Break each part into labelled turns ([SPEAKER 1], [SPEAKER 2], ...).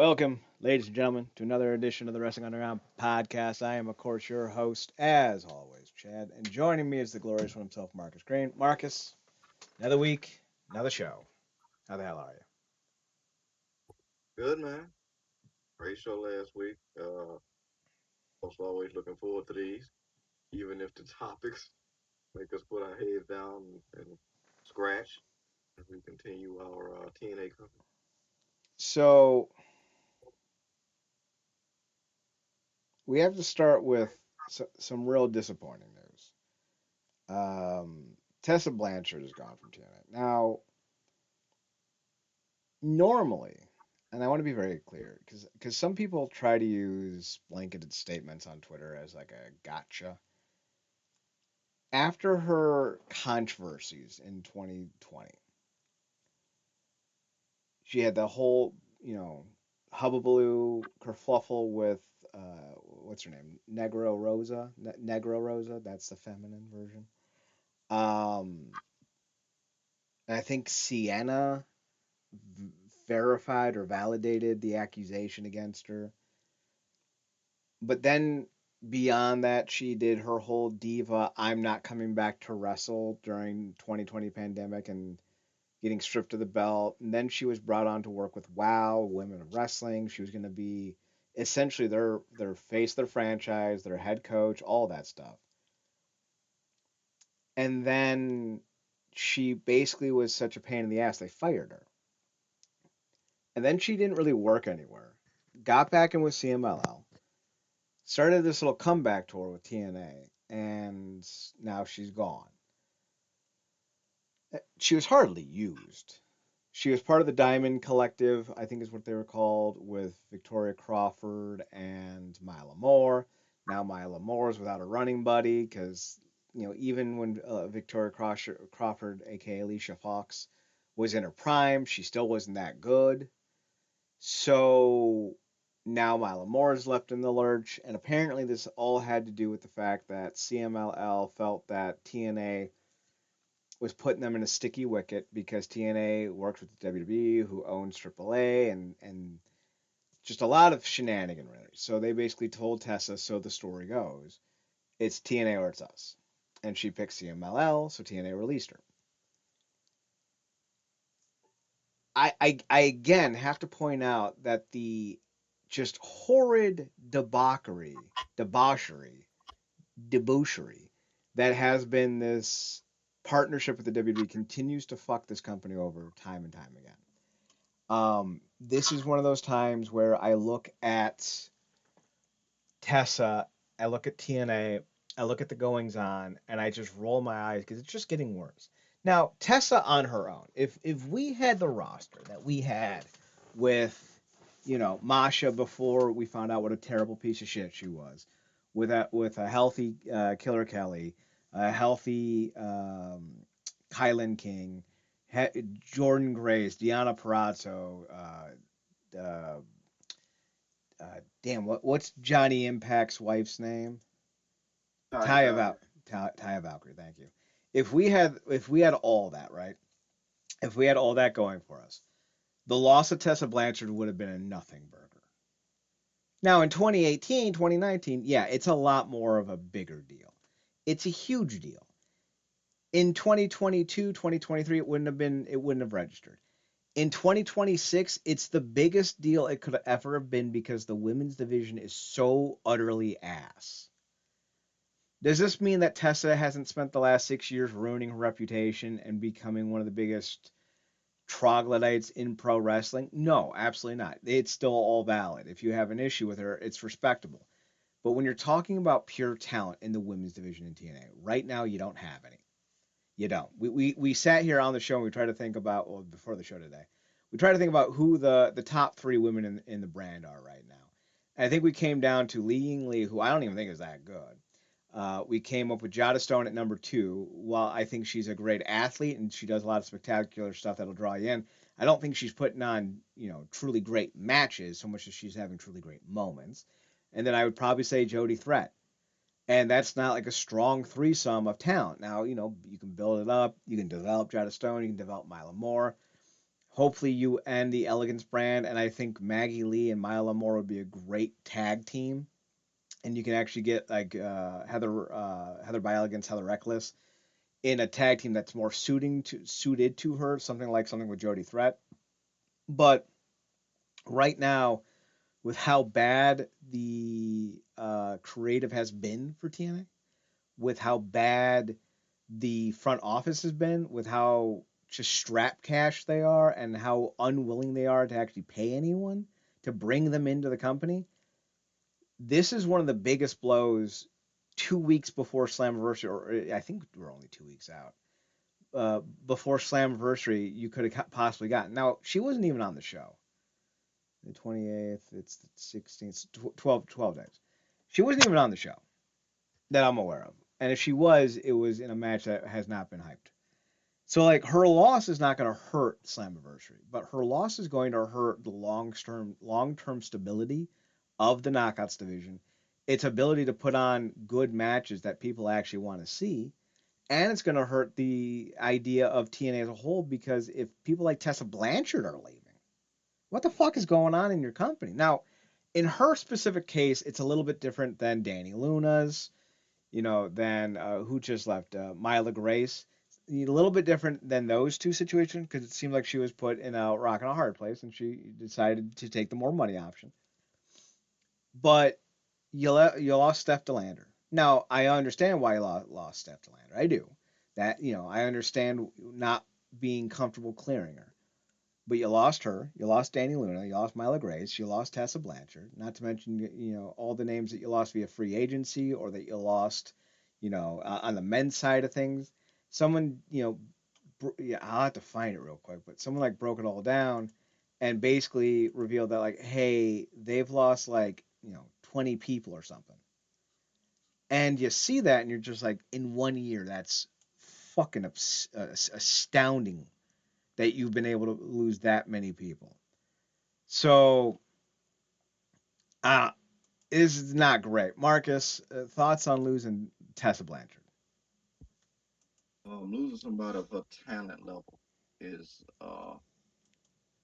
[SPEAKER 1] Welcome, ladies and gentlemen, to another edition of the Wrestling Underground podcast. I am, of course, your host, as always, Chad, and joining me is the glorious one himself, Marcus Green. Marcus, another week, another show. How the hell are you?
[SPEAKER 2] Good man. Great show last week. Also always looking forward to these, even if the topics make us put our heads down and scratch as we continue our TNA coverage.
[SPEAKER 1] So, we have to start with some real disappointing news. Tessa Blanchard is gone from TNA. Now, normally, and I want to be very clear, because some people try to use blanketed statements on Twitter as like a gotcha. After her controversies in 2020, she had the whole, hubbubaloo kerfluffle with what's her name, Negro Rosa. That's the feminine version. Um, and I think Sienna verified or validated the accusation against her. But then beyond that, she did her whole diva, I'm not coming back to wrestle during 2020 pandemic and getting stripped of the belt. And then she was brought on to work with WOW, Women of Wrestling. She was going to be essentially their face, their franchise, their head coach, all that stuff. And then she basically was such a pain in the ass, they fired her. And then she didn't really work anywhere. Got back in with CMLL, started this little comeback tour with TNA, and now she's gone. She was hardly used. She was part of the Diamond Collective, I think is what they were called, with Victoria Crawford and Myla Moore. Now Myla Moore is without a running buddy because, even when Crawford, aka Alicia Fox, was in her prime, she still wasn't that good. So now Myla Moore is left in the lurch, and apparently this all had to do with the fact that CMLL felt that TNA was putting them in a sticky wicket because TNA works with the WWE, who owns AAA, and just a lot of shenaniganry. So they basically told Tessa, so the story goes, it's TNA or it's us. And she picked CMLL, so TNA released her. I again have to point out that the just horrid debauchery that has been this partnership with the WWE continues to fuck this company over time and time again. This is one of those times where I look at Tessa, I look at TNA, I look at the goings on, and I just roll my eyes because it's just getting worse. Now, Tessa on her own, if we had the roster that we had with, Masha before we found out what a terrible piece of shit she was, with a healthy Killer Kelly, a healthy Kylan King, Jordan Grace, Deanna Parazzo, damn, what's Johnny Impact's wife's name?
[SPEAKER 2] Taya
[SPEAKER 1] Taya
[SPEAKER 2] Valkyrie.
[SPEAKER 1] Val Taya Valkyrie, thank you. If we had all that, right? If we had all that going for us, the loss of Tessa Blanchard would have been a nothing burger. Now in 2018, 2019, yeah, it's a lot more of a bigger deal. It's a huge deal. In 2022, 2023, it wouldn't have registered. In 2026, it's the biggest deal it could ever have been because the women's division is so utterly ass. Does this mean that Tessa hasn't spent the last 6 years ruining her reputation and becoming one of the biggest troglodytes in pro wrestling? No, absolutely not. It's still all valid. If you have an issue with her, it's respectable. But when you're talking about pure talent in the women's division in TNA, right now you don't have any. You don't. We sat here on the show and we tried to think about, well, before the show today, we tried to think about who the top three women in the brand are right now. And I think we came down to Lee Ying Lee, who I don't even think is that good. We came up with Jada Stone at number two. While I think she's a great athlete and she does a lot of spectacular stuff that'll draw you in, I don't think she's putting on, truly great matches so much as she's having truly great moments. And then I would probably say Jody Threat. And that's not like a strong threesome of talent. Now, you can build it up. You can develop Jada Stone. You can develop Mila Moore. Hopefully, you end the Elegance brand, and I think Maggie Lee and Maya Moore would be a great tag team. And you can actually get like Heather by Elegance, Heather Reckless in a tag team that's more suited to her, something with Jody Threat. But right now, with how bad the creative has been for TNA, with how bad the front office has been, with how just strap cash they are, and how unwilling they are to actually pay anyone to bring them into the company, this is one of the biggest blows 2 weeks before Slammiversary, or I think we're only 2 weeks out. Before Slammiversary, you could have possibly gotten. Now, she wasn't even on the show. The 28th, it's the 16th, 12 days. She wasn't even on the show that I'm aware of. And if she was, it was in a match that has not been hyped. So like her loss is not going to hurt Slammiversary, but her loss is going to hurt the long term stability of the Knockouts division, its ability to put on good matches that people actually want to see, and it's going to hurt the idea of TNA as a whole because if people like Tessa Blanchard are leaving, what the fuck is going on in your company? Now, in her specific case, it's a little bit different than Danny Luna's, than who just left, Myla Grace. A little bit different than those two situations because it seemed like she was put in a rock and a hard place and she decided to take the more money option. But you lost Steph Delander. Now I understand why you lost Steph Delander. I do. That I understand not being comfortable clearing her. But you lost her. You lost Danny Luna. You lost Myla Grace. You lost Tessa Blanchard. Not to mention, all the names that you lost via free agency or that you lost, on the men's side of things. Someone, yeah, I'll have to find it real quick, but someone like broke it all down and basically revealed that like, hey, they've lost like, 20 people or something. And you see that and you're just like, in 1 year, that's fucking astounding that you've been able to lose that many people. So, uh, is not great. Marcus, thoughts on losing Tessa Blanchard?
[SPEAKER 2] Losing somebody of her talent level is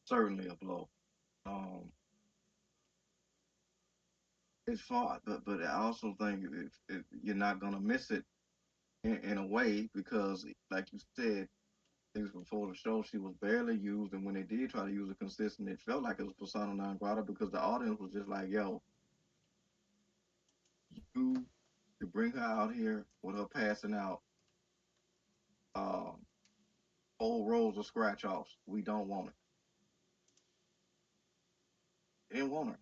[SPEAKER 2] certainly a blow. Um, it's far, but I also think if you're not gonna miss it in a way because, like you said, things before the show, she was barely used, and when they did try to use it consistent, it felt like it was persona non grata because the audience was just like, "Yo, you to bring her out here with her passing out, um, old rows of scratch offs. We don't want it. They didn't want her.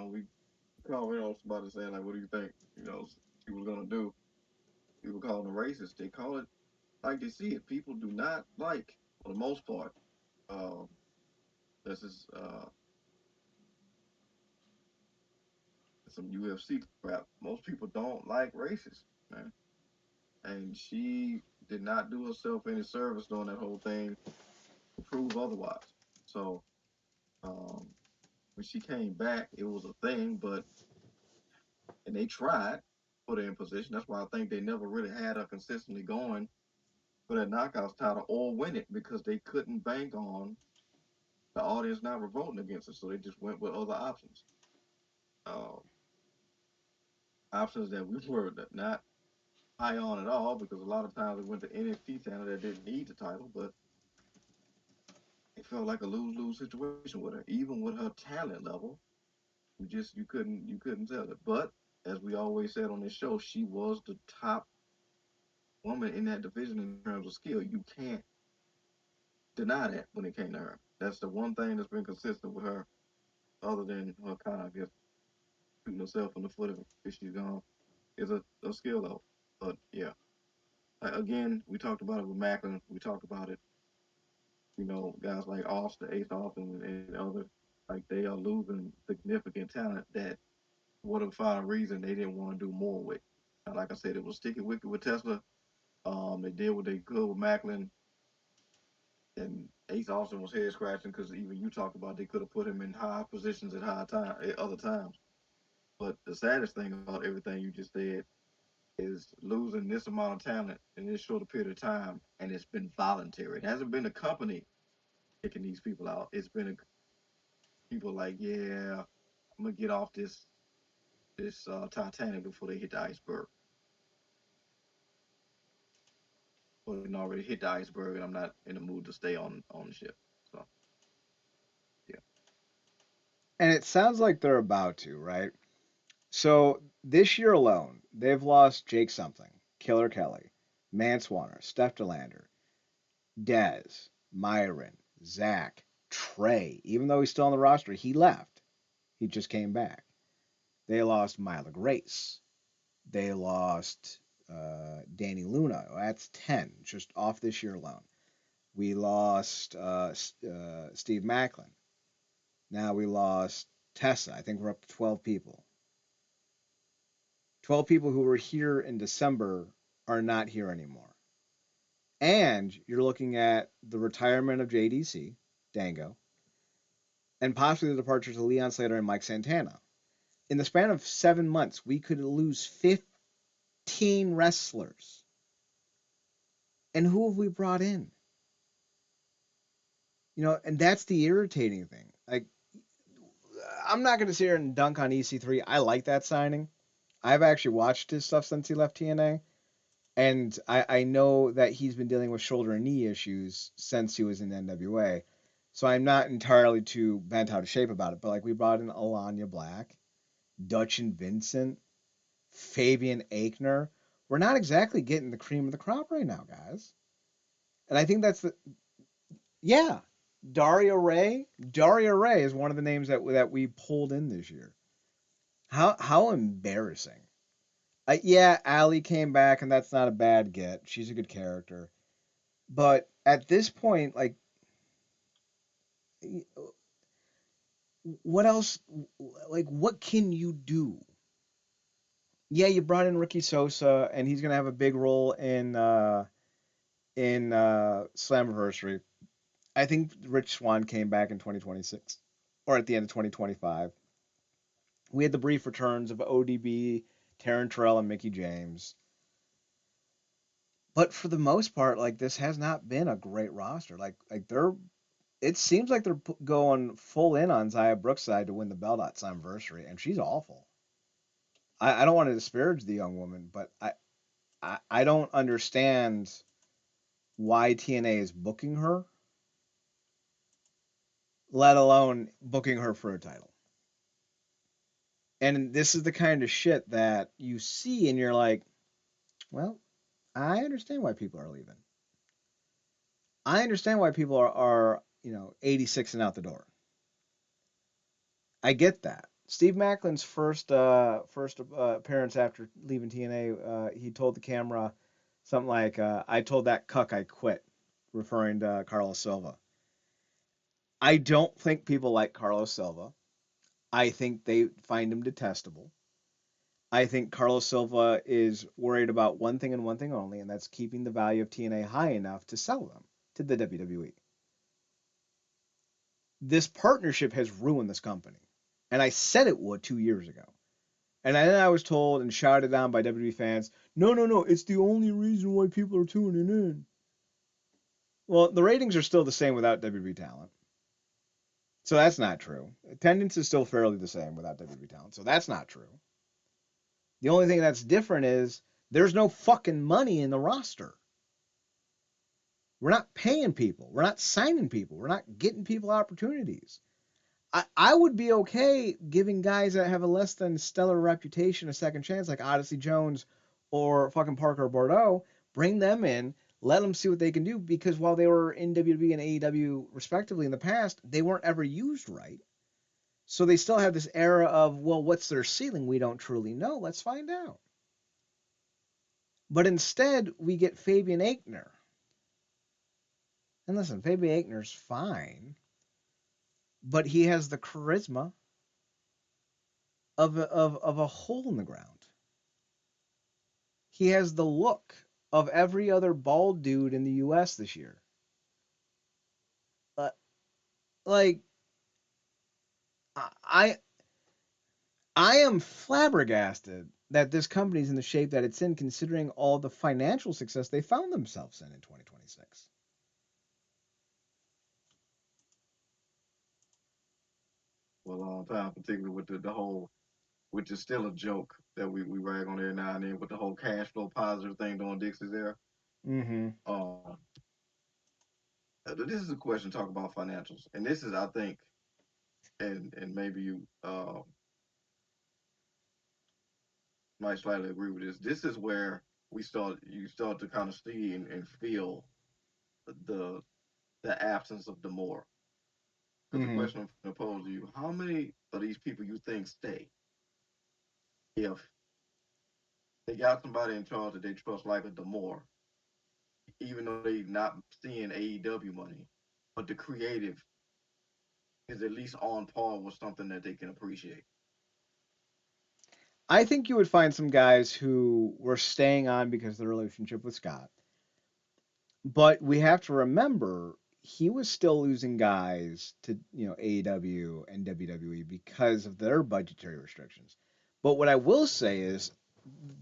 [SPEAKER 2] We called somebody saying like, what do you think? She was gonna do. People calling her racist. They call it like they see it. People do not like, for the most part. Um, this is some UFC crap. Most people don't like racists, man. And she did not do herself any service during that whole thing to prove otherwise. So um, when she came back, it was a thing, and they tried to put her in position. That's why I think they never really had her consistently going for that knockouts title or win it because they couldn't bank on the audience not revolting against it. So they just went with other options. Um, Options that we were not high on at all because a lot of times it went to NXT talent that didn't need the title, but it felt like a lose lose situation with her. Even with her talent level, you couldn't tell it. But as we always said on this show, she was the top woman in that division in terms of skill. You can't deny that when it came to her. That's the one thing that's been consistent with her, other than her kind of, I guess, shooting herself in the foot if she's gone, is a skill level. But yeah, again, we talked about it with Macklin. We talked about it, guys like Austin, Ace Austin, and others. Like they are losing significant talent that, for whatever reason, they didn't want to do more with. Like I said, it was sticky wicked with Tesla. They did what they could with Macklin, and Ace Austin was head scratching because even you talked about they could have put him in high positions at high time at other times. But the saddest thing about everything you just said is losing this amount of talent in this short period of time, and it's been voluntary. It hasn't been accompanied taking these people out. It's been people like, yeah, I'm gonna get off this Titanic before they hit the iceberg. Well, they already hit the iceberg, and I'm not in the mood to stay on the ship. So yeah,
[SPEAKER 1] And it sounds like they're about to, right? So this year alone, they've lost Jake Something, Killer Kelly, Mance Warner, Steph Delander, Dez, Myron, Zach, Trey. Even though he's still on the roster, he left. He just came back. They lost Mila Grace. They lost Danny Luna. That's 10 just off this year alone. We lost Steve Macklin. Now we lost Tessa. I think we're up to 12 people. 12 people who were here in December are not here anymore. And you're looking at the retirement of JDC, Dango, and possibly the departures of Leon Slater and Mike Santana. In the span of 7 months, we could lose 15 wrestlers. And who have we brought in? And that's the irritating thing. Like, I'm not going to sit here and dunk on EC3. I like that signing. I've actually watched his stuff since he left TNA, and I know that he's been dealing with shoulder and knee issues since he was in NWA. So I'm not entirely too bent out of shape about it. But like we brought in Alanya Black, Dutch and Vincent, Fabian Aichner. We're not exactly getting the cream of the crop right now, guys. And I think that's the yeah. Daria Ray is one of the names that we pulled in this year. How embarrassing. Yeah, Allie came back, and that's not a bad get. She's a good character. But at this point, like, what else? Like, what can you do? Yeah, you brought in Ricky Sosa, and he's gonna have a big role in Slammiversary. I think Rich Swan came back in 2026 or at the end of 2025. We had the brief returns of ODB, Taryn Terrell, and Mickey James. But for the most part, like this has not been a great roster. Like they're it seems like they're going full in on Zaya Brookside to win the belt at Slammiversary, and she's awful. I don't want to disparage the young woman, but I don't understand why TNA is booking her, let alone booking her for a title. And this is the kind of shit that you see, and you're like, well, I understand why people are leaving. I understand why people are 86 and out the door. I get that. Steve Macklin's first appearance after leaving TNA, he told the camera something like, "I told that cuck I quit," referring to Carlos Silva. I don't think people like Carlos Silva. I think they find him detestable. I think Carlos Silva is worried about one thing and one thing only, and that's keeping the value of TNA high enough to sell them to the WWE. This partnership has ruined this company. And I said it would 2 years ago. And then I was told and shouted down by WWE fans, no, no, no, it's the only reason why people are tuning in. Well, the ratings are still the same without WWE talent. So that's not true. Attendance is still fairly the same without WWE talent. So that's not true. The only thing that's different is there's no fucking money in the roster. We're not paying people. We're not signing people. We're not getting people opportunities. I would be okay giving guys that have a less than stellar reputation a second chance, like Odyssey Jones or fucking Parker Bordeaux. Bring them in, let them see what they can do, because while they were in WWE and AEW respectively in the past, they weren't ever used right. So they still have this era of, well, what's their ceiling? We don't truly know. Let's find out. But instead, we get Fabian Aichner. And listen, Fabian Aichner's fine, but he has the charisma of a hole in the ground. He has the look of every other bald dude in the U.S. this year. Uh, like I, I am flabbergasted that this company's in the shape that it's in, considering all the financial success they found themselves in 2026.
[SPEAKER 2] for a long time, particularly with the whole, which is still a joke that we rag on every now and then with the whole cash flow positive thing doing Dixie's there.
[SPEAKER 1] Mm-hmm.
[SPEAKER 2] This is a question talk about financials, and this is I think, and maybe you might slightly agree with this. This is where you start to kind of see and feel the the absence of the more. Because the
[SPEAKER 1] Mm-hmm.
[SPEAKER 2] question I'm going to pose to you: how many of these people you think stay if they got somebody in charge that they trust like a Demore, even though they not seeing AEW money, but the creative is at least on par with something that they can appreciate.
[SPEAKER 1] I think you would find some guys who were staying on because of the relationship with Scott. But we have to remember he was still losing guys to, AEW and WWE because of their budgetary restrictions. But what I will say is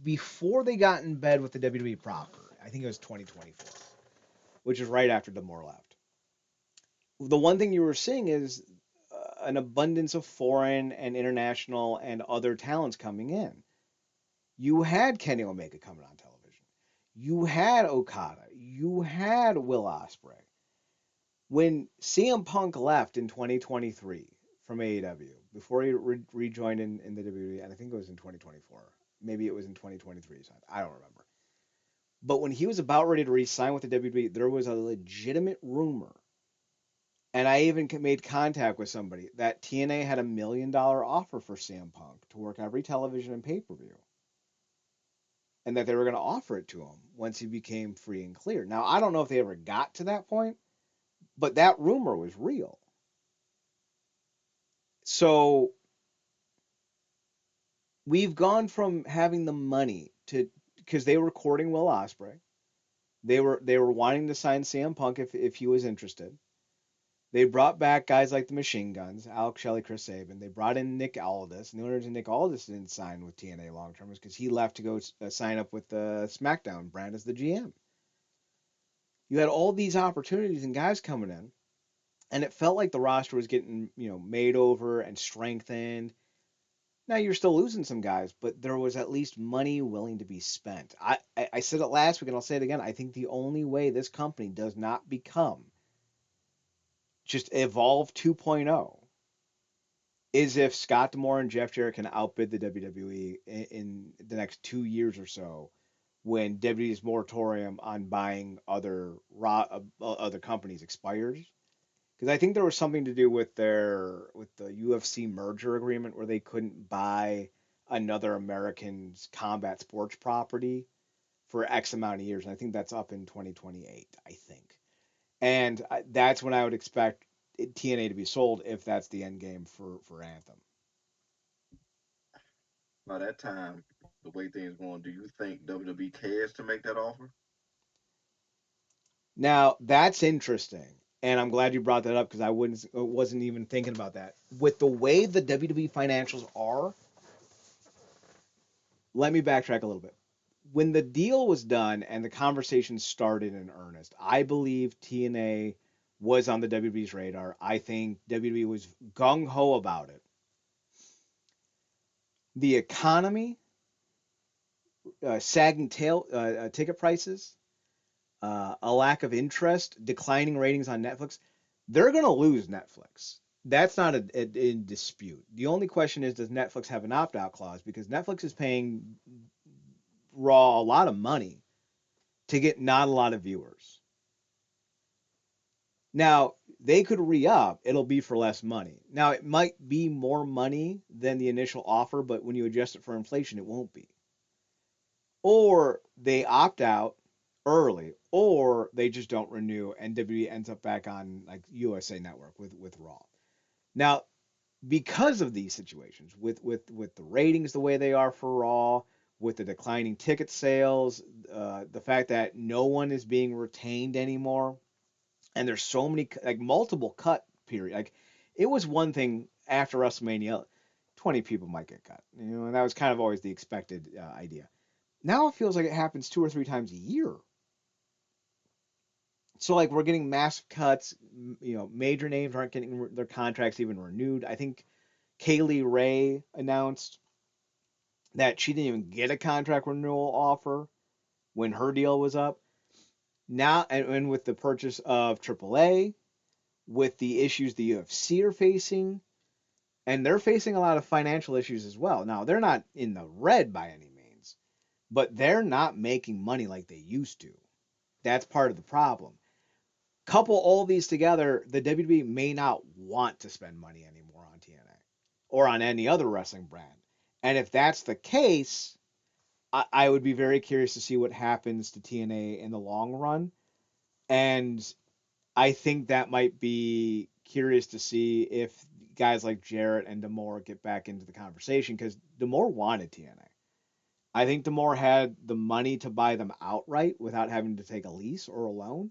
[SPEAKER 1] before they got in bed with the WWE proper, I think it was 2024, which is right after Demore left. The one thing you were seeing is an abundance of foreign and international and other talents coming in. You had Kenny Omega coming on television. You had Okada. You had Will Ospreay. When CM Punk left in 2023 from AEW, before he rejoined in the WWE, and I think it was in 2024, maybe it was in 2023, I don't remember. But when he was about ready to re-sign with the WWE, there was a legitimate rumor, and I even made contact with somebody that TNA had $1 million offer for CM Punk to work every television and pay-per-view, and that they were going to offer it to him once he became free and clear. Now I don't know if they ever got to that point, but that rumor was real. So we've gone from having the money to because they were courting Will Ospreay. They were wanting to sign CM Punk if he was interested. They brought back guys like the Machine Guns, Alex Shelley, Chris Sabin. They brought in Nick Aldis, and the only reason Nick Aldis didn't sign with TNA long term was because he left to go sign up with the SmackDown brand as the GM. You had all these opportunities and guys coming in, and it felt like the roster was getting made over and strengthened. Now you're still losing some guys, but there was at least money willing to be spent. I said it last week and I'll say it again. I think the only way this company does not become just Evolve 2.0 is if Scott D'Amore and Jeff Jarrett can outbid the WWE in the next 2 years or so, when WWE's moratorium on buying other companies expires. Because I think there was something to do with the UFC merger agreement where they couldn't buy another American's combat sports property for X amount of years, and I think that's up in 2028, I think. And that's when I would expect TNA to be sold if that's the end game for Anthem.
[SPEAKER 2] By that time, the way things going, do you think WWE cares to make that offer?
[SPEAKER 1] Now that's interesting, and I'm glad you brought that up because I wasn't even thinking about that. With the way the WWE financials are, let me backtrack a little bit. When the deal was done and the conversation started in earnest, I believe TNA was on the WWE's radar. I think WWE was gung ho about it. The economy, sagging ticket prices, a lack of interest, declining ratings on Netflix, they're going to lose Netflix. That's not in dispute. The only question is, does Netflix have an opt out clause? Because Netflix is paying Raw a lot of money to get not a lot of viewers. Now, they could re up, it'll be for less money. Now, it might be more money than the initial offer, but when you adjust it for inflation, it won't be. Or they opt out early, or they just don't renew, and WWE ends up back on like USA Network with Raw. Now, because of these situations, with the ratings the way they are for Raw, with the declining ticket sales, the fact that no one is being retained anymore, and there's so many like multiple cut period. Like it was one thing after WrestleMania, 20 people might get cut, and that was kind of always the expected idea. Now it feels like it happens 2 or 3 times a year. So like we're getting massive cuts. Major names aren't getting their contracts even renewed. I think Kaylee Ray announced that she didn't even get a contract renewal offer when her deal was up. Now, and with the purchase of AAA, with the issues the UFC are facing, and they're facing a lot of financial issues as well. Now, they're not in the red by any means, but they're not making money like they used to. That's part of the problem. Couple all these together, the WWE may not want to spend money anymore on TNA or on any other wrestling brand. And if that's the case, I would be very curious to see what happens to TNA in the long run. And I think that might be curious to see if guys like Jarrett and Demore get back into the conversation because Demore wanted TNA. I think Demore had the money to buy them outright without having to take a lease or a loan.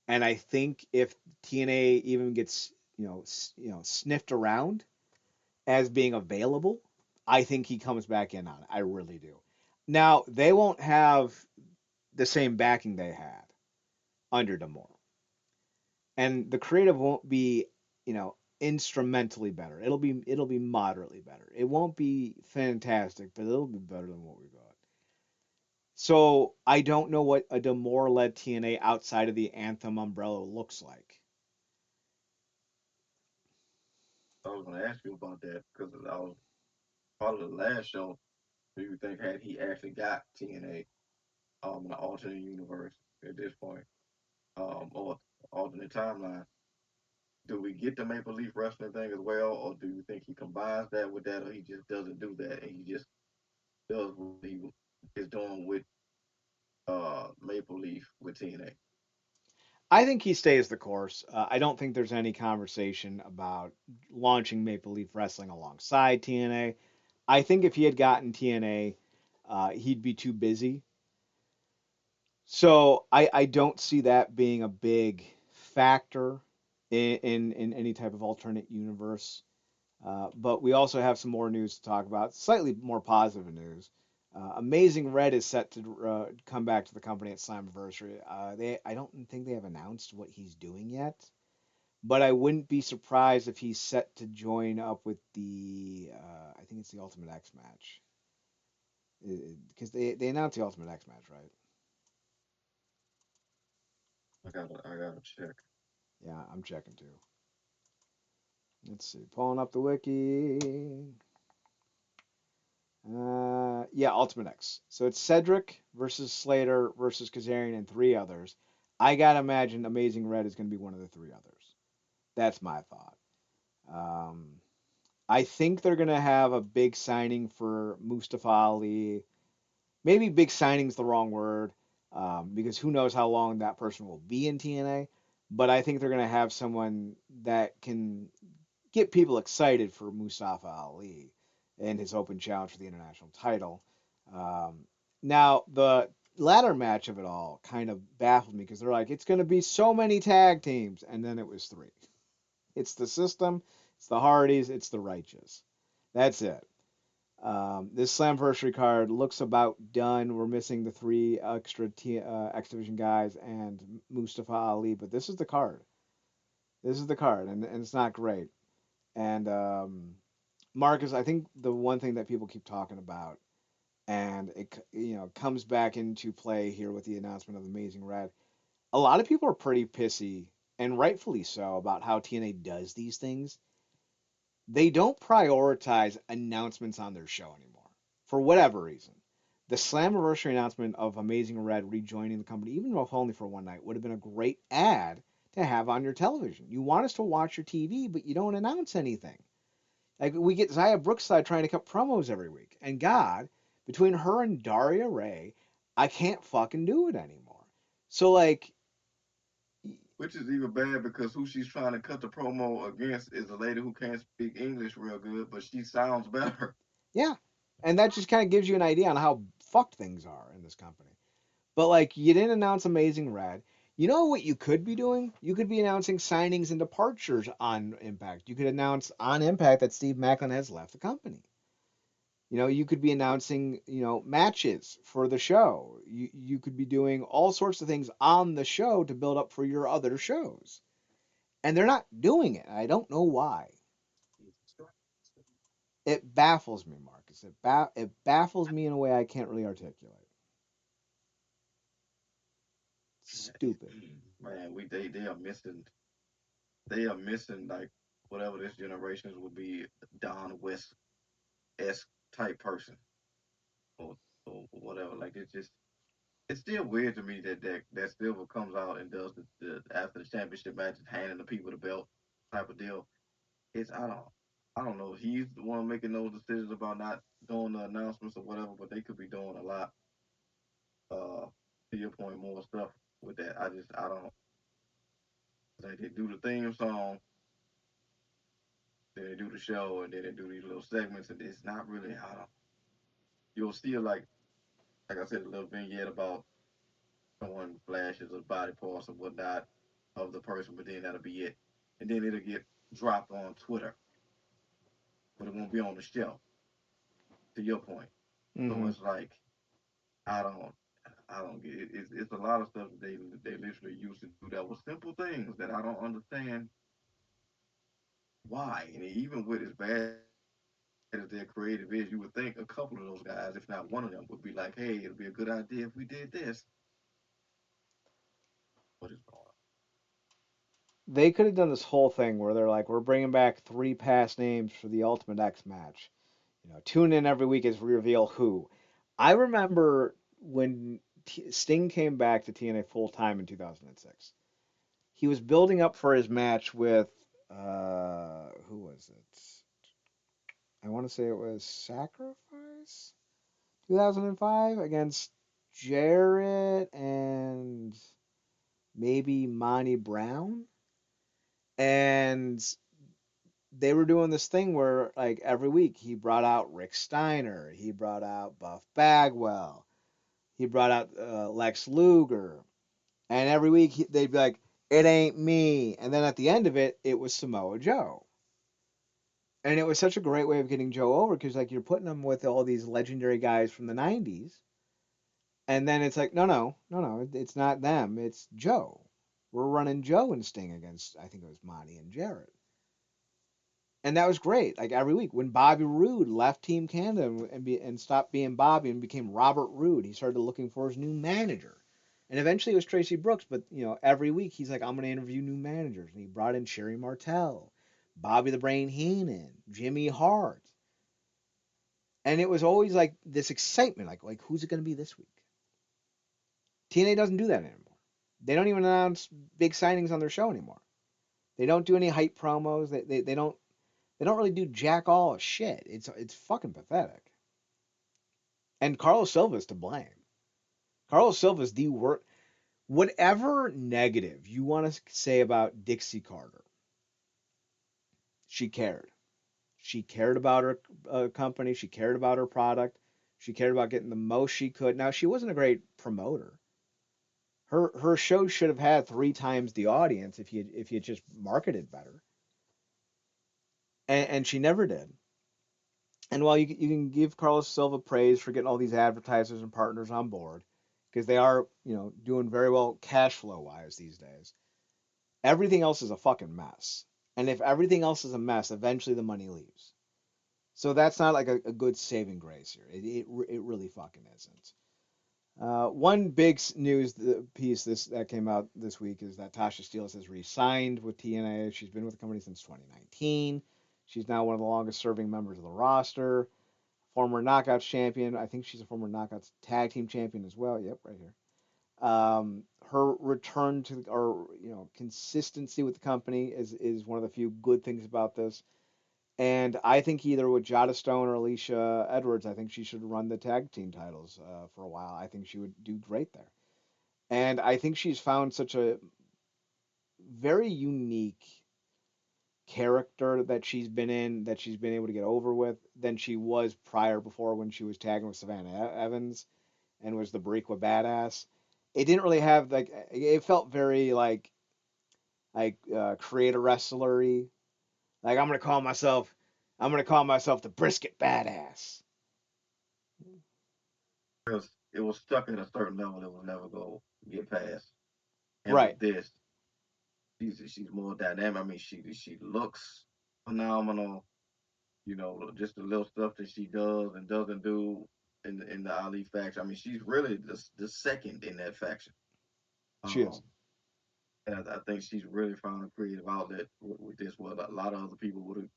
[SPEAKER 1] And I think if TNA even gets sniffed around as being available, I think he comes back in on it. I really do. Now they won't have the same backing they had under Demore, and the creative won't be instrumentally better. It'll be moderately better. It won't be fantastic, but it'll be better than what we got. So I don't know what a Demore led TNA outside of the Anthem umbrella looks like.
[SPEAKER 2] I was going to ask you about that because I was part of the last show. Do you think had he actually got TNA in an alternate universe at this point, or alternate timeline, do we get the Maple Leaf Wrestling thing as well, or do you think he combines that with that, or he just doesn't do that and he just does what he is doing with Maple Leaf with TNA?
[SPEAKER 1] I think he stays the course. I don't think there's any conversation about launching Maple Leaf Wrestling alongside TNA. I think if he had gotten TNA, he'd be too busy. So I don't see that being a big factor in any type of alternate universe. But we also have some more news to talk about, slightly more positive news. Amazing Red is set to come back to the company at Slammiversary. I don't think they have announced what he's doing yet, but I wouldn't be surprised if he's set to join up with I think it's the Ultimate X match, because they announced the Ultimate X match, right?
[SPEAKER 2] I gotta check.
[SPEAKER 1] Yeah, I'm checking too. Let's see, pulling up the wiki. Yeah, Ultimate X. So it's Cedric versus Slater versus Kazarian and three others. I gotta imagine Amazing Red is gonna be one of the three others. That's my thought. Um, I think they're gonna have a big signing for Mustafa Ali. Maybe big signing's the wrong word, because who knows how long that person will be in TNA. But I think they're gonna have someone that can get people excited for Mustafa Ali and his open challenge for the international title. Um, Now, the latter match of it all kind of baffled me because they're like, it's going to be so many tag teams. And then it was three. It's the system, it's the Hardys, it's the Righteous. That's it. This Slamversary card looks about done. We're missing the three extra X Division guys and Mustafa Ali, but this is the card. This is the card, and it's not great. And Marcus, I think the one thing that people keep talking about, and it comes back into play here with the announcement of Amazing Red. A lot of people are pretty pissy, and rightfully so, about how TNA does these things. They don't prioritize announcements on their show anymore for whatever reason. The Slammiversary announcement of Amazing Red rejoining the company, even if only for one night, would have been a great ad to have on your television. You want us to watch your TV, but you don't announce anything. Like we get Zaya Brookside trying to cut promos every week, and God, between her and Daria Ray, I can't fucking do it anymore. So like,
[SPEAKER 2] Which is even bad because who she's trying to cut the promo against is a lady who can't speak English real good, but she sounds better.
[SPEAKER 1] yeah, and that just kind of gives you an idea on how fucked things are in this company. But like, you didn't announce Amazing Red. You know what you could be doing? You could be announcing signings and departures on Impact. You could announce on Impact that Steve Macklin has left the company. You could be announcing, matches for the show. You could be doing all sorts of things on the show to build up for your other shows. And they're not doing it. I don't know why. It baffles me, Marcus. It baffles me in a way I can't really articulate. Stupid.
[SPEAKER 2] Man, they are missing like whatever this generation's will be Don West esque type person or whatever. Like it's still weird to me that Silver comes out and does the after the championship match handing the people the belt type of deal. It's I don't know if he's the one making those decisions about not doing the announcements or whatever, but they could be doing a lot uh to your point more stuff with that. I don't like they do the theme song, then they do the show, and then they do these little segments, and it's not really I don't you'll see like I said, a little vignette about showing flashes of body parts or whatnot of the person, but then that'll be it. And then it'll get dropped on Twitter, but it won't be on the show, to your point. So
[SPEAKER 1] Mm-hmm.
[SPEAKER 2] it's like I don't I don't get it. It's a lot of stuff that they literally used to do that was simple things that I don't understand why. And even with as bad as their creative is, you would think a couple of those guys, if not one of them, would be like, "Hey, it'll be a good idea if we did this." What is going
[SPEAKER 1] They could have done this whole thing where they're like, we're bringing back three past names for the Ultimate X match. Tune in every week as we reveal who. I remember when Sting came back to TNA full time in 2006. He was building up for his match with who was it? I want to say it was Sacrifice 2005 against Jarrett and maybe Monty Brown. And they were doing this thing where like every week he brought out Rick Steiner, he brought out Buff Bagwell, he brought out Lex Luger, and every week they'd be like, "It ain't me," and then at the end of it, it was Samoa Joe, and it was such a great way of getting Joe over because like you're putting him with all these legendary guys from the '90s, and then it's like, no, no, no, no, it's not them, it's Joe. We're running Joe and Sting against I think it was Monty and Jarrett. And that was great. Like every week, when Bobby Roode left Team Canada and stopped being Bobby and became Robert Roode, he started looking for his new manager. And eventually it was Tracy Brooks. But every week he's like, I'm going to interview new managers, and he brought in Sherry Martel, Bobby the Brain Heenan, Jimmy Hart, and it was always like this excitement, like who's it going to be this week? TNA doesn't do that anymore. They don't even announce big signings on their show anymore. They don't do any hype promos. They don't really do jack all of shit. It's fucking pathetic. And Carlos Silva's to blame. Carlos Silva's the worst. Whatever negative you want to say about Dixie Carter, she cared. She cared about her company. She cared about her product. She cared about getting the most she could. Now she wasn't a great promoter. Her show should have had three times the audience if you had just marketed better, and she never did. And while you can give Carlos Silva praise for getting all these advertisers and partners on board, because they are, doing very well cash flow wise these days, everything else is a fucking mess. And if everything else is a mess, eventually the money leaves. So that's not like a good saving grace here. It really fucking isn't. One big news piece that came out this week is that Tasha Steelz has re-signed with TNA. She's been with the company since 2019. She's now one of the longest serving members of the roster, former Knockouts champion. I think she's a former Knockouts tag team champion as well. Yep, right here. Her return to or consistency with the company is one of the few good things about this. And I think either with Jada Stone or Alicia Edwards, I think she should run the tag team titles for a while. I think she would do great there. And I think she's found such a very unique character that she's been in that she's been able to get over with than she was prior before when she was tagging with Savannah Evans and was the Bariqua badass. It didn't really have like it felt very like creator wrestlery. Like I'm gonna call myself the brisket badass.
[SPEAKER 2] on? It was stuck at a certain level that will never go get past. And
[SPEAKER 1] Right.
[SPEAKER 2] with this, she's more dynamic. I mean, she looks phenomenal. just the little stuff that she does and doesn't do in the Ali faction. I mean, she's really the second in that faction.
[SPEAKER 1] She is.
[SPEAKER 2] Um, and I think she's really found a creative outlet with this. Well, a lot of other people would have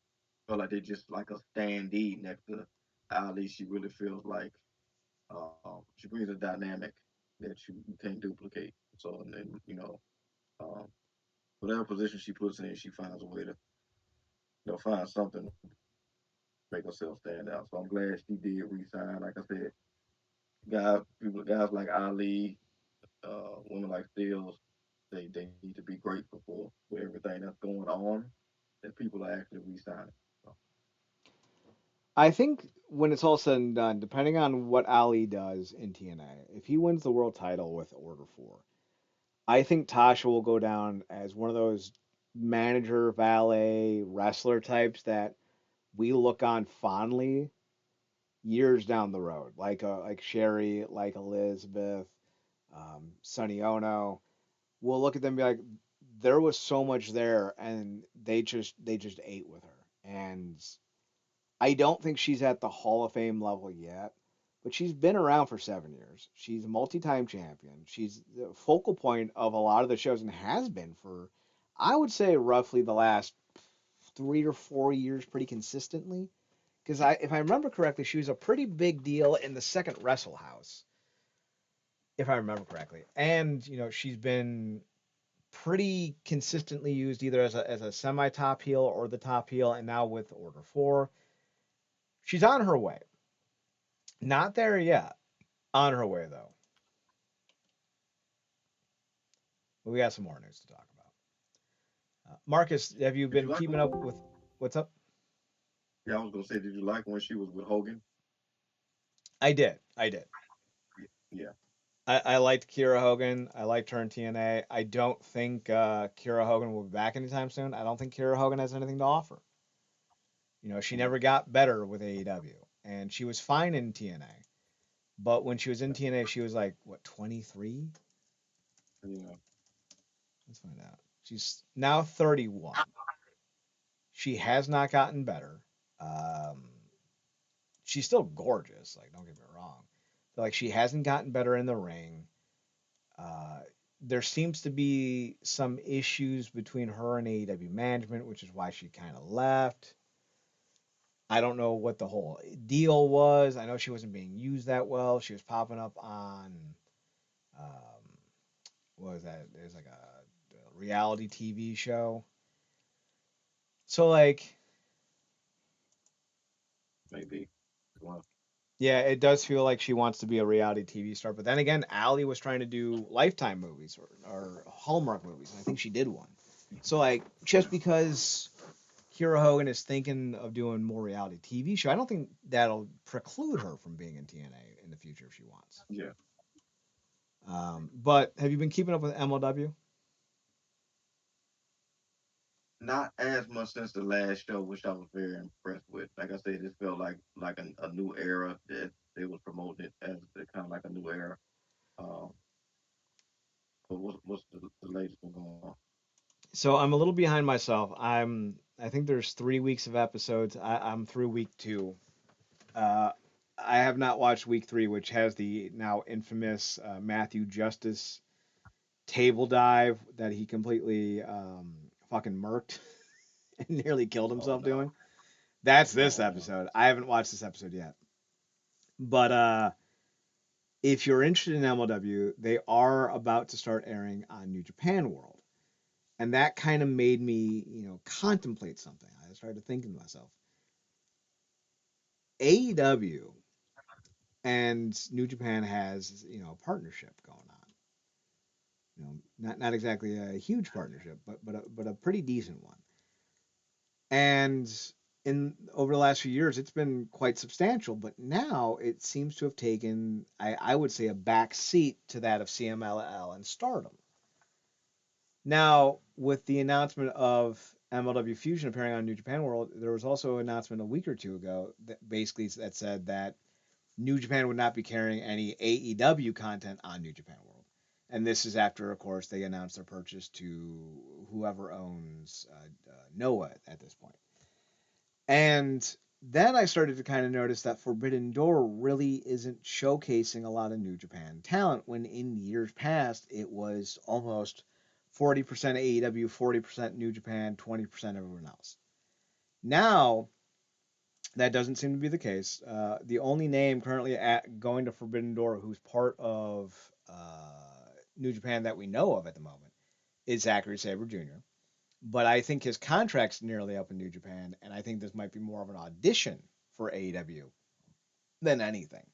[SPEAKER 2] felt like they just like a standee next to Ali. She really feels like she brings a dynamic that you can't duplicate. So, and then, um, whatever position she puts in, she finds a way to find something to make herself stand out. So I'm glad she did resign. Like I said, guys like Ali, women like Steels, they need to be grateful for everything that's going on that people are actually resigning. So,
[SPEAKER 1] I think when it's all said and done, depending on what Ali does in TNA, if he wins the world title with Order 4, I think Tasha will go down as one of those manager, valet, wrestler types that we look on fondly years down the road, like Sherry, like Elizabeth, Sonny Ono. We'll look at them and be like, there was so much there, and they just ate with her. And I don't think she's at the Hall of Fame level yet, but she's been around for 7 years. She's a multi-time champion. She's the focal point of a lot of the shows and has been for, I would say, roughly the last 3 or 4 years, pretty consistently. Because if I remember correctly, she was a pretty big deal in the second Wrestle House, if I remember correctly. And she's been pretty consistently used either as a semi top heel or the top heel, and now with Order 4, she's on her way. Not there yet. On her way though. But we got some more news to talk about. Marcus, have you
[SPEAKER 2] did you
[SPEAKER 1] been
[SPEAKER 2] like
[SPEAKER 1] keeping up with what's up?
[SPEAKER 2] Yeah, I was gonna say, did you like when she was with Hogan?
[SPEAKER 1] I did. I did.
[SPEAKER 2] Yeah,
[SPEAKER 1] I liked Kira Hogan. I liked her in TNA. I don't think Kira Hogan will be back anytime soon. I don't think Kira Hogan has anything to offer. She never got better with AEW, and she was fine in TNA. But when she was in TNA, she was like what 23?
[SPEAKER 2] yeah,
[SPEAKER 1] Let's find out. She's now 31. She has not gotten better. Um, she's still gorgeous. Like, don't get me wrong. But, like, she hasn't gotten better in the ring. Uh, there seems to be some issues between her and AEW management, which is why she kind of left. I don't know what the whole deal was. I know she wasn't being used that well. She was popping up on what was that? There's like a reality TV show. So like,
[SPEAKER 2] maybe. Well,
[SPEAKER 1] yeah, it does feel like she wants to be a reality TV star. But then again, Allie was trying to do Lifetime movies or Hallmark movies, and I think she did one. So like, just because Kira Hogan is thinking of doing more reality TV show, I don't think that'll preclude her from being in TNA in the future if she wants.
[SPEAKER 2] yeah,
[SPEAKER 1] But have you been keeping up with MLW?
[SPEAKER 2] not as much since the last show, which I was very impressed with. Like I said, it felt like a new era that they was promoting it as kind of like a new era. Um, but what's the latest one going on?
[SPEAKER 1] So I'm a little behind myself. I think there's 3 weeks of episodes. I'm through week two. Uh, I have not watched week three, which has the now infamous Matthew Justice table dive that he completely fucking murked and nearly killed
[SPEAKER 2] Oh
[SPEAKER 1] himself
[SPEAKER 2] no,
[SPEAKER 1] doing. That's this
[SPEAKER 2] no, no.
[SPEAKER 1] episode. I haven't watched this episode yet. But if you're interested in MLW, they are about to start airing on New Japan World. And that kind of made me, contemplate something. I started thinking to myself, AEW and New Japan has, a partnership going on. Not exactly a huge partnership, but a pretty decent one. And in over the last few years, it's been quite substantial. But now it seems to have taken, I would say, a back seat to that of CMLL and Stardom. Now, with the announcement of MLW Fusion appearing on New Japan World, there was also an announcement a week or two ago that basically that said that New Japan would not be carrying any AEW content on New Japan World. And this is after, of course, they announced their purchase to whoever owns Noah at this point. And Then I started to kind of notice that Forbidden Door really isn't showcasing a lot of New Japan talent when in years past it was almost 40% AEW, 40% New Japan, 20% everyone else. Now, that doesn't seem to be the case. The only name currently going to Forbidden Door who's part of New Japan that we know of at the moment is Zachary Sabre Jr. But I think his contract's nearly up in New Japan, and I think this might be more of an audition for AEW than anything.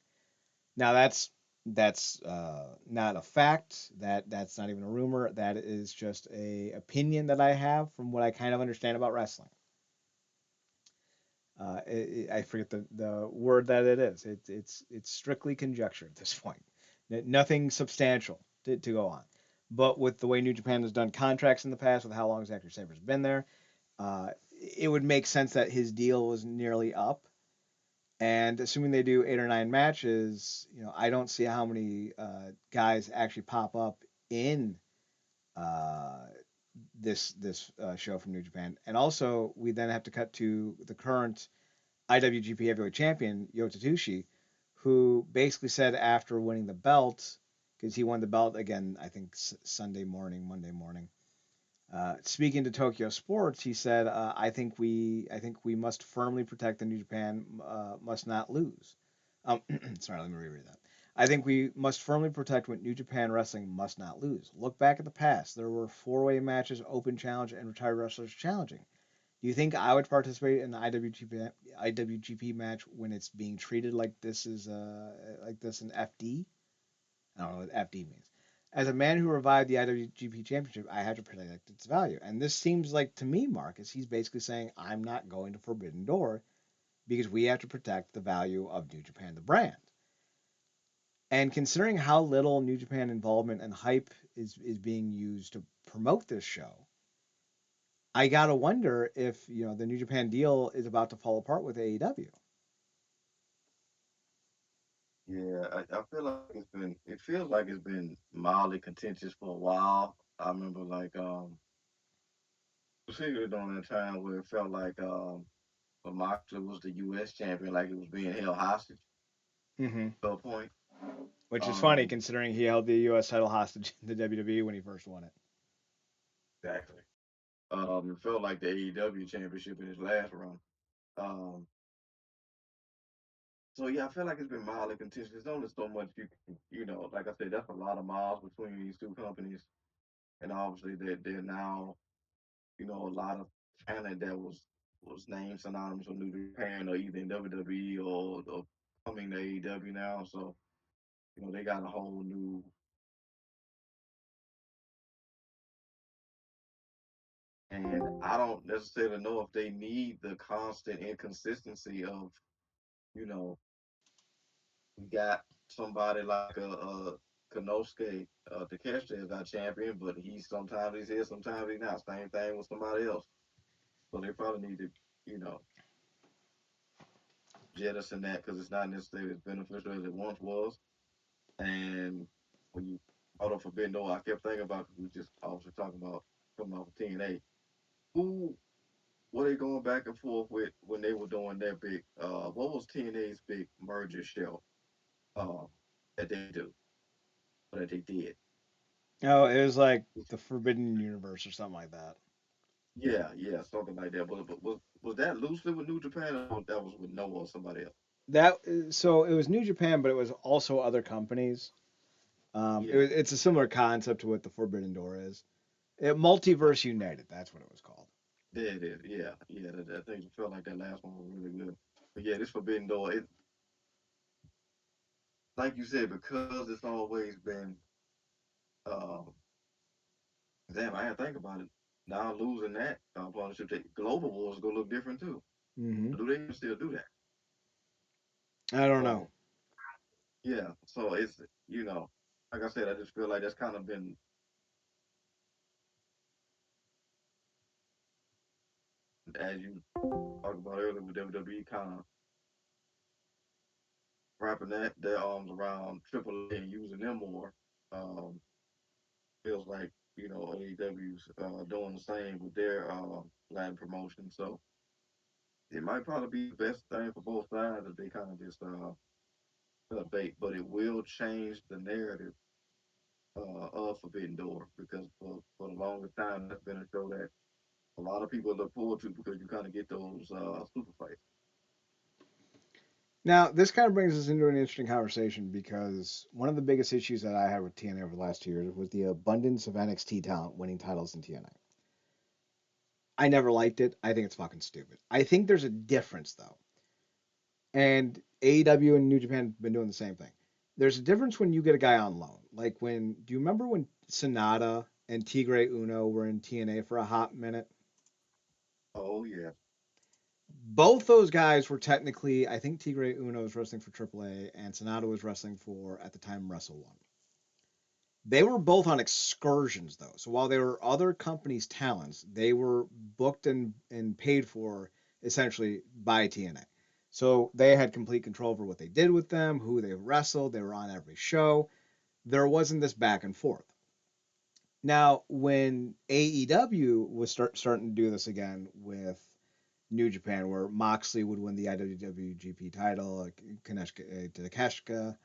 [SPEAKER 1] Now that's not a fact. That's not even a rumor. That is just a opinion that I have from what I kind of understand about wrestling. I forget the word that it is. It's strictly conjecture at this point. Nothing substantial to go on. But with the way New Japan has done contracts in the past, with how long Zachary Sabre's been there, it would make sense that his deal was nearly up. And assuming they do 8 or 9 matches, I don't see how many guys actually pop up in uh, this show from New Japan. And also, we then have to cut to the current IWGP Heavyweight Champion Yota Tsuji, who basically said after winning the belt, because he won the belt again, I think Sunday morning, Monday morning. Speaking to Tokyo Sports, he said, I think we must firmly protect the New Japan must not lose." Sorry, let me reread that. I think we must firmly protect what New Japan Wrestling must not lose. Look back at the past. There were four-way matches, open challenge, and retired wrestlers challenging. Do you think I would participate in the IWGP match when it's being treated like this in FD? I don't know what FD means. As a man who revived the IWGP Championship, I had to protect its value. And this seems like to me, Marcus, he's basically saying I'm not going to Forbidden Door because we have to protect the value of New Japan, the brand. And considering how little New Japan involvement and hype is being used to promote this show, I gotta wonder if the New Japan deal is about to fall apart with AEW.
[SPEAKER 2] Yeah, I feel like it feels like it's been mildly contentious for a while. I remember like particularly during that time where it felt like when Moxley was the U.S. champion, like it was being held hostage
[SPEAKER 1] Mm-hmm.
[SPEAKER 2] to a point.
[SPEAKER 1] Which is funny
[SPEAKER 2] Um,
[SPEAKER 1] considering he held the U.S. title hostage in the WWE when he first won it.
[SPEAKER 2] exactly. It felt like the AEW championship in his last run. Um, so yeah, I feel like it's been mildly contentious. There's only so much like I said, that's a lot of miles between these two companies, and obviously they're now, a lot of talent that was named synonymous with New Japan or either in WWE or coming to AEW now. So they got a whole new. And I don't necessarily know if they need the constant inconsistency of, you know, we got somebody like a Konosuke Takeshita as our champion, but he's here, sometimes he's not. Same thing with somebody else. So they probably need to, you know, jettison that because it's not necessarily as beneficial as it once was. And when you brought up Forbidden Door, I kept thinking about, we just obviously talking about coming off of TNA. Who were they going back and forth with when they were doing their big, what was TNA's big merger show uh, that they do, or that they did?
[SPEAKER 1] Oh, it was like the Forbidden Universe or something like that.
[SPEAKER 2] Yeah, yeah, something like that. But was that loosely with New Japan, or that was with Noah or somebody else?
[SPEAKER 1] So it was New Japan, but it was also other companies.
[SPEAKER 2] Yeah,
[SPEAKER 1] It's a similar concept to what the Forbidden Door is. Multiverse United, that's what it was called.
[SPEAKER 2] there it is. Yeah, yeah, that thing felt like that last one was really good. But yeah, this Forbidden Door, it like you said, because it's always been, um, damn, I had to think about it. Now losing that partnership, Global Wars is gonna look different too.
[SPEAKER 1] Hmm.
[SPEAKER 2] Do they even still do that?
[SPEAKER 1] I don't know.
[SPEAKER 2] So yeah, so it's like I said, I just feel like that's kind of been as you talked about earlier with WWE kind of wrapping their arms around AAA and using them more. Um, Feels like AEW's doing the same with their Latin promotion. So it might probably be the best thing for both sides if they kind of just bait, but it will change the narrative of Forbidden Door because for the longest time that's been a show that a lot of people look forward to because you kind of get those super fights.
[SPEAKER 1] Now, this kind of brings us into an interesting conversation because one of the biggest issues that I had with TNA over the last 2 years was the abundance of NXT talent winning titles in TNA. I never liked it. I think it's fucking stupid. I think there's a difference though, and AEW and New Japan have been doing the same thing. There's a difference when you get a guy on loan. Like when, do you remember when Sonata and Tigre Uno were in TNA for a hot minute?
[SPEAKER 2] Oh yeah.
[SPEAKER 1] Both those guys were technically, I think Tigre Uno was wrestling for AAA and Sonata was wrestling for, at the time, Wrestle One. They were both on excursions though. So while they were other companies' talents, they were booked and paid for essentially by TNA. So they had complete control over what they did with them, who they wrestled, they were on every show. There wasn't this back and forth. Now, when AEW was starting to do this again with New Japan, where Moxley would win the IWGP title, Takeshita,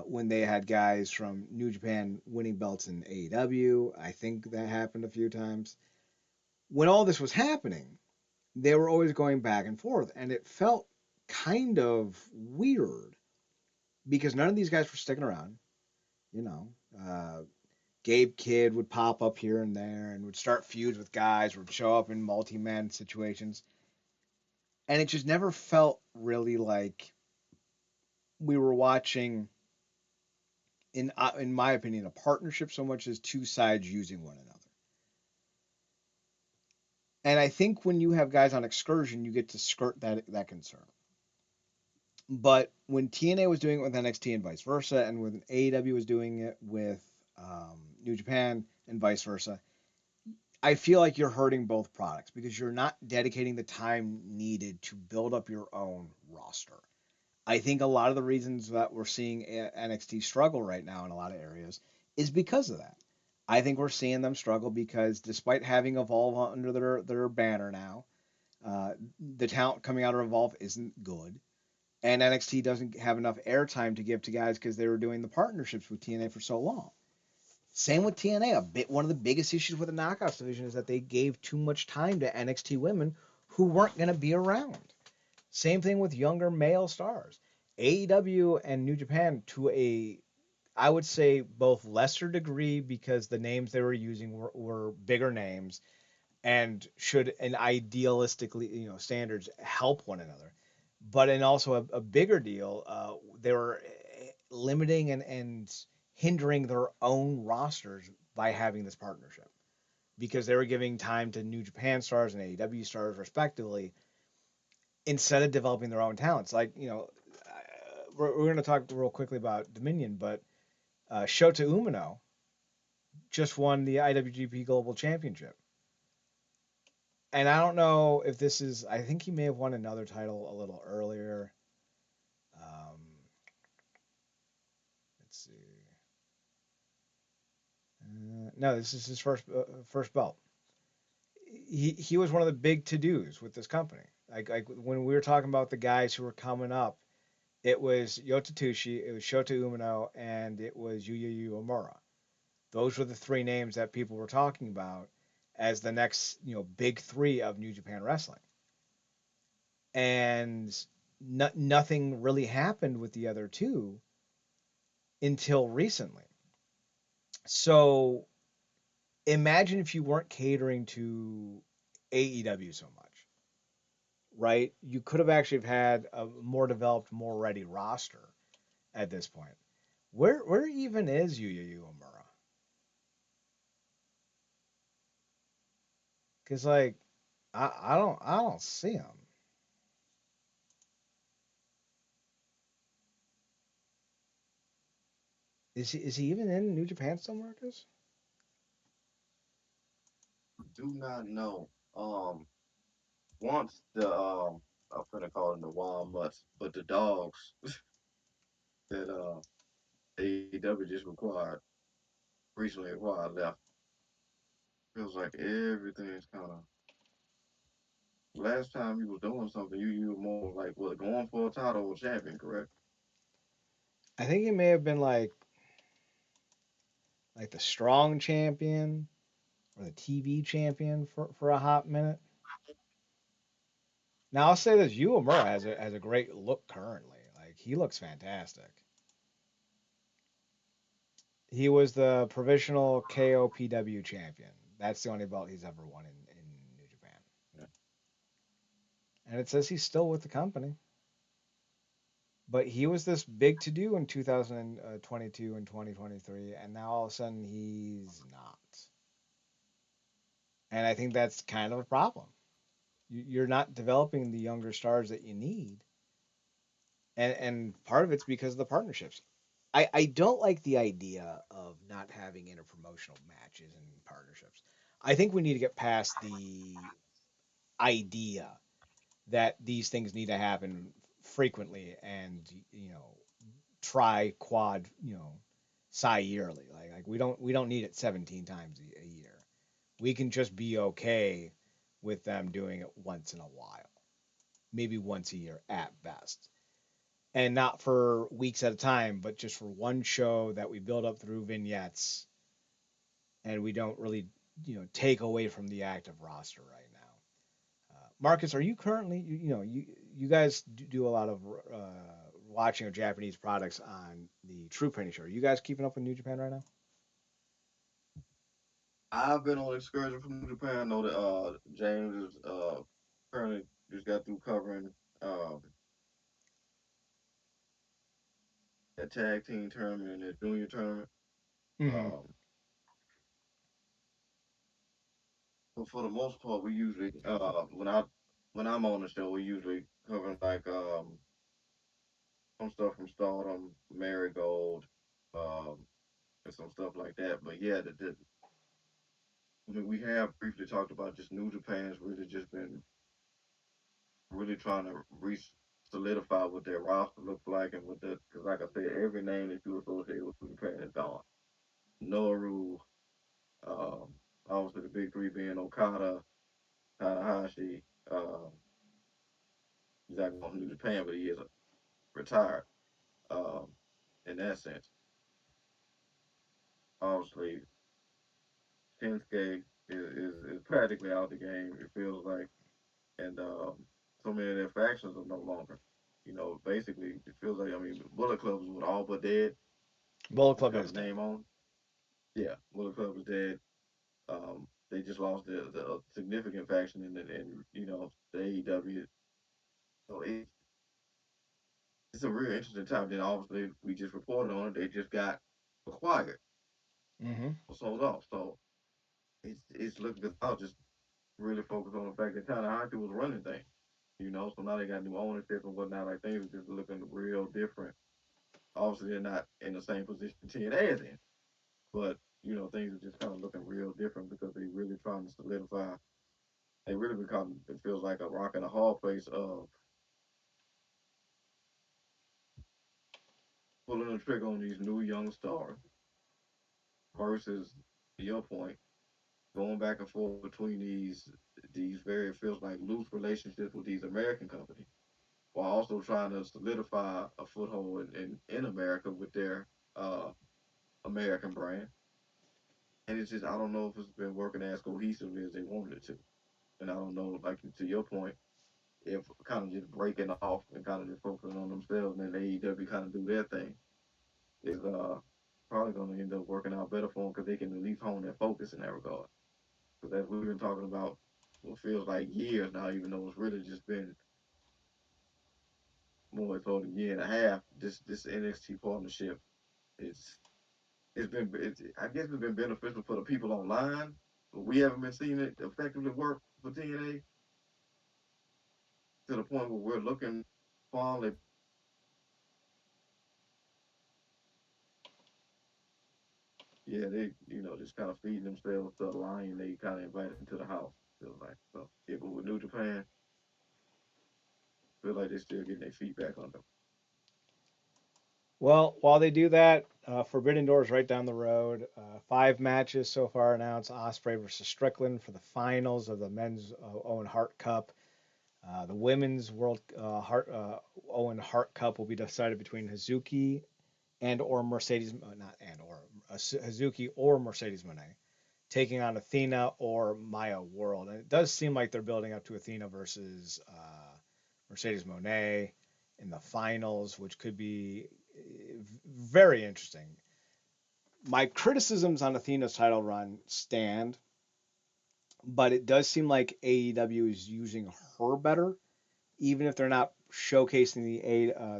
[SPEAKER 1] when they had guys from New Japan winning belts in AEW. I think that happened a few times. When all this was happening, they were always going back and forth, and it felt kind of weird because none of these guys were sticking around. You know, uh, Gabe Kidd would pop up here and there and would start feuds with guys, would show up in multi-man situations, and it just never felt really like we were watching, in my opinion, a partnership so much as two sides using one another. And I think when you have guys on excursion, you get to skirt that concern. But when TNA was doing it with NXT and vice versa, and when AEW was doing it with New Japan and vice versa, I feel like you're hurting both products because you're not dedicating the time needed to build up your own roster. I think a lot of the reasons that we're seeing NXT struggle right now in a lot of areas is because of that. I think we're seeing them struggle because despite having Evolve under their banner now, the talent coming out of Evolve isn't good, and NXT doesn't have enough airtime to give to guys because they were doing the partnerships with TNA for so long. Same with TNA. One of the biggest issues with the Knockouts division is that they gave too much time to NXT women who weren't going to be around. Same thing with younger male stars. AEW and New Japan, to a, I would say, both lesser degree because the names they were using were bigger names and should, and idealistically, standards help one another. But in also a bigger deal, they were limiting and hindering their own rosters by having this partnership because they were giving time to New Japan stars and AEW stars respectively instead of developing their own talents. Like, we're going to talk real quickly about Dominion, but Shota Umino just won the IWGP Global Championship. And I don't know if this is, I think he may have won another title a little earlier. Um, let's see. No, this is his first belt. He was one of the big to dos with this company. Like when we were talking about the guys who were coming up, it was Yota Tsuji, it was Shota Umino, and it was Yuya Uemura. Those were the three names that people were talking about as the next, big three of New Japan Wrestling. And nothing really happened with the other two until recently. So imagine if you weren't catering to AEW so much, right? You could have actually had a more developed, more ready roster at this point. Where even is Yuya Uemura? Because like I don't see him. Is he even in New Japan still, Marcus?
[SPEAKER 2] Do not know. Once the I'm gonna call them the wild mutts, but the dogs that AEW just required recently acquired left. Feels like everything's kind of last time you was doing something, you were more like what going for a title or champion, correct?
[SPEAKER 1] I think he may have been like the strong champion or the TV champion for a hot minute. Now I'll say this: Uemura has a great look currently. Like he looks fantastic. He was the provisional KOPW champion. That's the only belt he's ever won in New Japan.
[SPEAKER 2] Yeah.
[SPEAKER 1] And it says he's still with the company. But he was this big to do in 2022 and 2023, and now all of a sudden he's not. And I think that's kind of a problem. You're not developing the younger stars that you need, and part of it's because of the partnerships. I don't like the idea of not having interpromotional matches and partnerships. I think we need to get past the idea that these things need to happen frequently and try quad yearly. Like we don't need it 17 times a year. We can just be okay with them doing it once in a while, maybe once a year at best, and not for weeks at a time, but just for one show that we build up through vignettes, and we don't really take away from the active roster right now. Marcus, are you currently you guys do a lot of watching of Japanese products on the True Penny Show? Are you guys keeping up with New Japan right now?
[SPEAKER 2] I've been on excursion from New Japan. I know that James is currently just got through covering um a tag team tournament and a junior tournament.
[SPEAKER 1] Mm-hmm.
[SPEAKER 2] Um, but for the most part, we usually when I'm on the show, we usually covering like some stuff from Stardom, Marigold, um, and some stuff like that. But yeah, I mean, we have briefly talked about just New Japan's really just been really trying to solidify what their roster looks like and what the because like I said, every name that you associate with New Japan is gone. Noru, um, obviously the big three being Okada, Tanahashi. He's not going to New Japan, but he is retired. Um, in that sense, obviously Shinsuke is practically out the game. It feels like, and so many of their factions are no longer. Basically, it feels like Bullet Club is all but dead.
[SPEAKER 1] Bullet
[SPEAKER 2] Just
[SPEAKER 1] Club
[SPEAKER 2] got
[SPEAKER 1] is
[SPEAKER 2] the
[SPEAKER 1] dead.
[SPEAKER 2] name on. Yeah, Bullet Club is dead. They just lost the significant faction in the AEW. So it's a real interesting time. Then obviously we just reported on it. They just got acquired
[SPEAKER 1] Mm-hmm.
[SPEAKER 2] or sold off. So it's looking because I was just really focused on the fact that Tanahashi was running things. So now they got new ownership and whatnot. Like things are just looking real different. Obviously they're not in the same position TNA is in, but things are just kind of looking real different because they really trying to solidify. They really become it feels like a rock and a hard place of pulling the trigger on these new young stars versus, to your point, going back and forth between these very feels like loose relationships with these American companies, while also trying to solidify a foothold in America with their uh, American brand. And it's just I don't know if it's been working as cohesively as they wanted it to. And I don't know, like to your point, if kind of just breaking off and kind of just focusing on themselves and then AEW kind of do their thing is probably going to end up working out better for them because they can at least hone their focus in that regard. Because as we've been talking about, what feels like years now, even though it's really just been more toward a year and a half. This NXT partnership is I guess it's been beneficial for the people online, but we haven't been seeing it effectively work for TNA to the point where we're looking fondly. Yeah, they just kind of feeding themselves to a lion they kind of invited into the house. Feels like so. Yeah, but with New Japan, feel like they're still getting their feet back under them.
[SPEAKER 1] Well, while they do that, Forbidden Doors right down the road. 5 matches so far announced. Osprey versus Strickland for the finals of the men's Owen Hart Cup. The women's world Owen Hart Cup will be decided between Hazuki and or Mercedes, not and or Hazuki or Mercedes Monet, taking on Athena or Maya World. And it does seem like they're building up to Athena versus Mercedes Monet in the finals, which could be very interesting. My criticisms on Athena's title run stand, but it does seem like AEW is using her better, even if they're not showcasing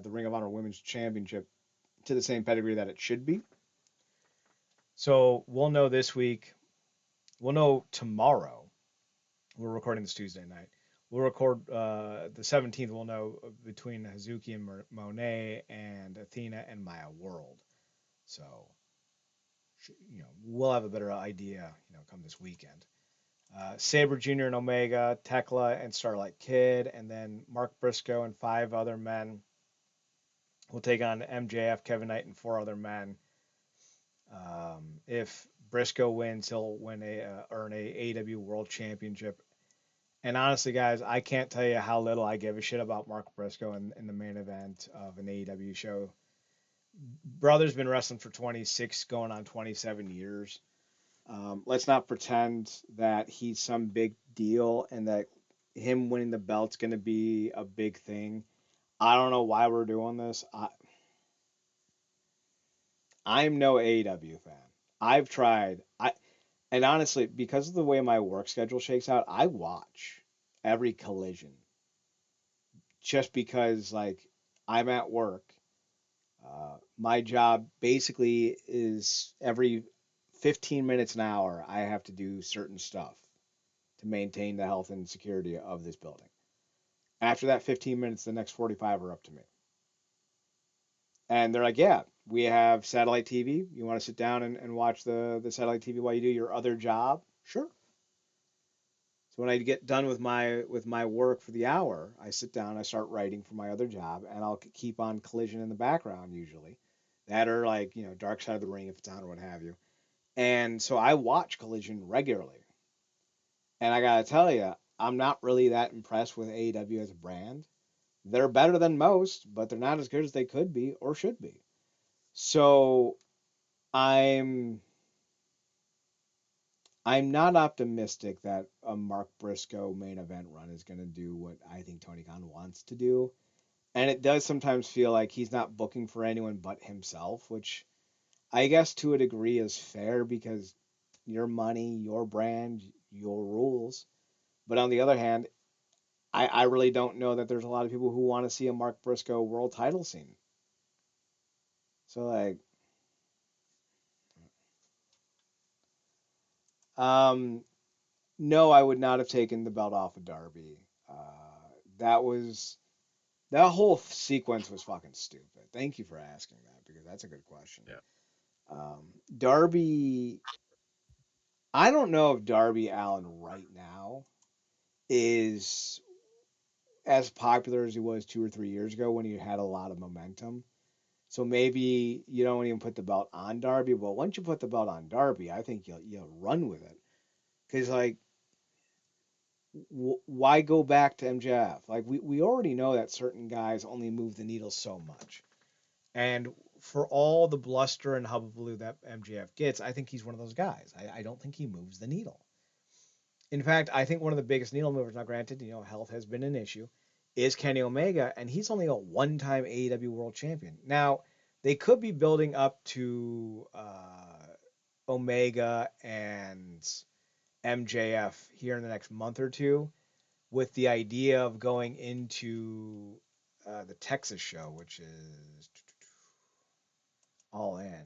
[SPEAKER 1] the Ring of Honor Women's Championship to the same pedigree that it should be. So we'll know this week. We'll know tomorrow. We're recording this Tuesday night. We'll record the 17th. We'll know between Hazuki and Monet and Athena and Maya World. So we'll have a better idea come this weekend. Sabre Jr. and Omega, Tekla and Starlight Kid, and then Mark Briscoe and 5 other men will take on MJF, Kevin Knight, and 4 other men. If Briscoe wins, he'll earn a AEW World Championship. And honestly, guys, I can't tell you how little I give a shit about Mark Briscoe in the main event of an AEW show. Brother's been wrestling for 26, going on 27 years. Let's not pretend that he's some big deal and that him winning the belt's going to be a big thing. I don't know why we're doing this. I'm no AEW fan. I've tried. And honestly, because of the way my work schedule shakes out, I watch every collision just because like I'm at work. My job basically is every 15 minutes an hour I have to do certain stuff to maintain the health and security of this building. After that 15 minutes, the next 45 are up to me. And they're like, yeah, we have satellite TV. You want to sit down and watch the satellite TV while you do your other job? Sure. So when I get done with my work for the hour, I sit down, I start writing for my other job, and I'll keep on Collision in the background usually. That or like Dark Side of the Ring if it's on or what have you. And so I watch Collision regularly, and I gotta tell you, I'm not really that impressed with AEW as a brand. They're better than most, but they're not as good as they could be or should be. So I'm I'm not optimistic that a Mark Briscoe main event run is going to do what I think Tony Khan wants to do. And it does sometimes feel like he's not booking for anyone but himself, which I guess to a degree is fair because your money, your brand, your rules. But on the other hand, I really don't know that there's a lot of people who want to see a Mark Briscoe world title scene. So like, um, no, I would not have taken the belt off of Darby. That was That whole sequence was fucking stupid. Thank you for asking that because that's a good question.
[SPEAKER 2] Yeah.
[SPEAKER 1] Darby, I don't know if Darby Allen right now is as popular as he was 2 or 3 years ago when he had a lot of momentum. So maybe you don't even put the belt on Darby, but once you put the belt on Darby, I think you'll run with it. Because like, why go back to MJF? Like we already know that certain guys only move the needle so much. And for all the bluster and hullabaloo that MJF gets, I think he's one of those guys. I don't think he moves the needle. In fact, I think one of the biggest needle movers, now granted, health has been an issue, is Kenny Omega, and he's only a one-time AEW World Champion. Now, they could be building up to Omega and MJF here in the next month or two with the idea of going into the Texas show, which is All In.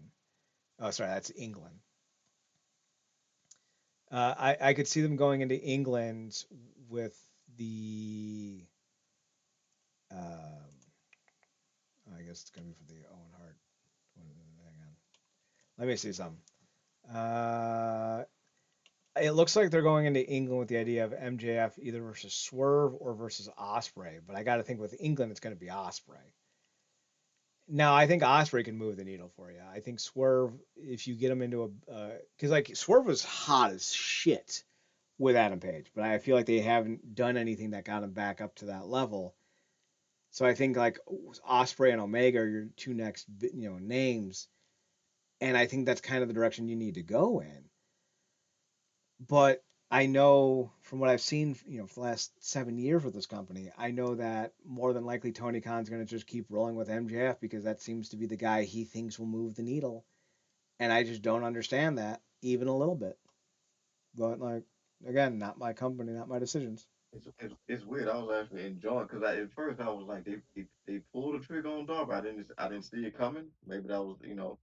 [SPEAKER 1] Oh, sorry, that's England. I could see them going into England with the. Um, I guess it's gonna be for the Owen Hart. Hang on. Let me see some. It looks like they're going into England with the idea of MJF either versus Swerve or versus Osprey, but I got to think with England it's going to be Osprey. Now I think Osprey can move the needle for you. I think Swerve, if you get him into a, because like Swerve was hot as shit with Adam Page, but I feel like they haven't done anything that got him back up to that level. So I think like Osprey and Omega are your two next names, and I think that's kind of the direction you need to go in. But I know from what I've seen, for the last 7 years with this company, I know that more than likely Tony Khan's going to just keep rolling with MJF because that seems to be the guy he thinks will move the needle, and I just don't understand that even a little bit. But like again, not my company, not my decisions.
[SPEAKER 2] It's weird. I was actually enjoying because at first I was like they pulled the trigger on Darby. I didn't see it coming. Maybe that was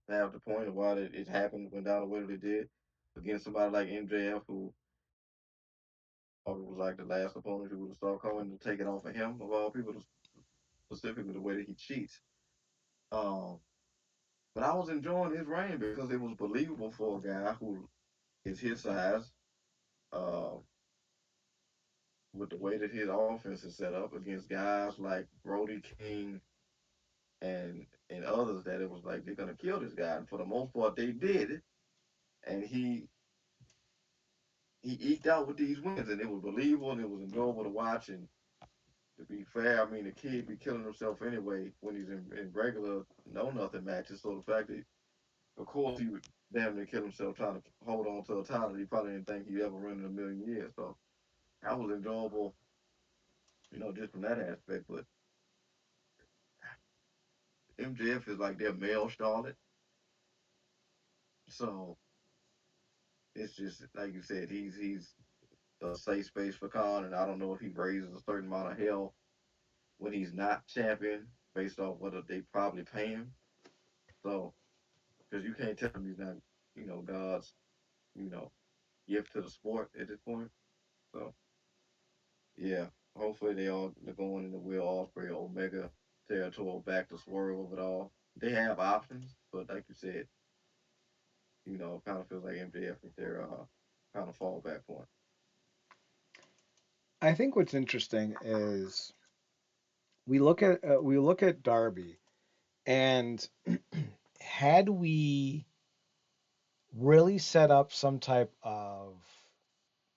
[SPEAKER 2] half the point of why it happened went down the way that it did against somebody like MJF who probably was like the last opponent who would have saw coming to take it off of him of all people, specifically the way that he cheats. Um, but I was enjoying his reign because it was believable for a guy who is his size. Uh, with the way that his offense is set up against guys like Brody King and others that it was like they're gonna kill this guy. And for the most part, they did, and he eked out with these wins, and it was believable and it was enjoyable to watch. And to be fair, I mean the kid be killing himself anyway when he's in regular no nothing matches. So the fact that of course he would damn near kill himself trying to hold on to a title he probably didn't think he'd ever run in a million years. So that was enjoyable, just from that aspect. But MJF is like their male Charlotte. So it's just like you said, he's a safe space for Khan, and I don't know if he raises a certain amount of hell when he's not champion based off what they probably pay him. So because you can't tell him he's not, God's, you know, gift to the sport at this point. So yeah, hopefully they're going in the Will Ospreay or Omega territory back to Swerve of it all. They have options, but like you said, it kind of feels like MJF is their kind of fallback point.
[SPEAKER 1] I think what's interesting is we look at Darby, and had we really set up some type of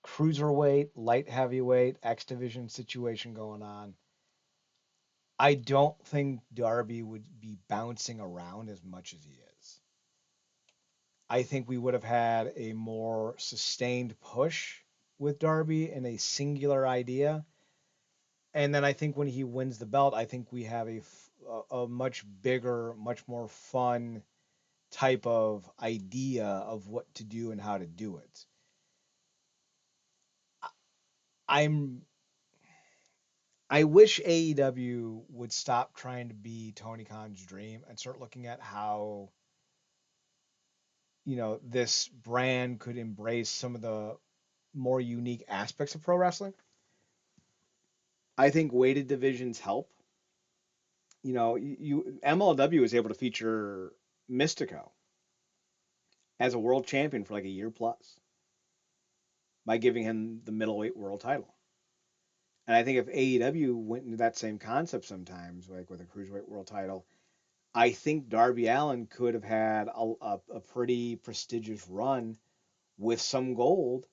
[SPEAKER 1] cruiserweight, light heavyweight, X division situation going on, I don't think Darby would be bouncing around as much as he is. I think we would have had a more sustained push with Darby and a singular idea. And then I think when he wins the belt, I think we have a much bigger, much more fun type of idea of what to do and how to do it. I'm I wish AEW would stop trying to be Tony Khan's dream and start looking at how, this brand could embrace some of the more unique aspects of pro wrestling. I think weighted divisions help. MLW was able to feature Mystico as a world champion for like a year plus by giving him the middleweight world title. And I think if AEW went into that same concept sometimes, like with a cruiserweight world title, I think Darby Allin could have had a pretty prestigious run with some gold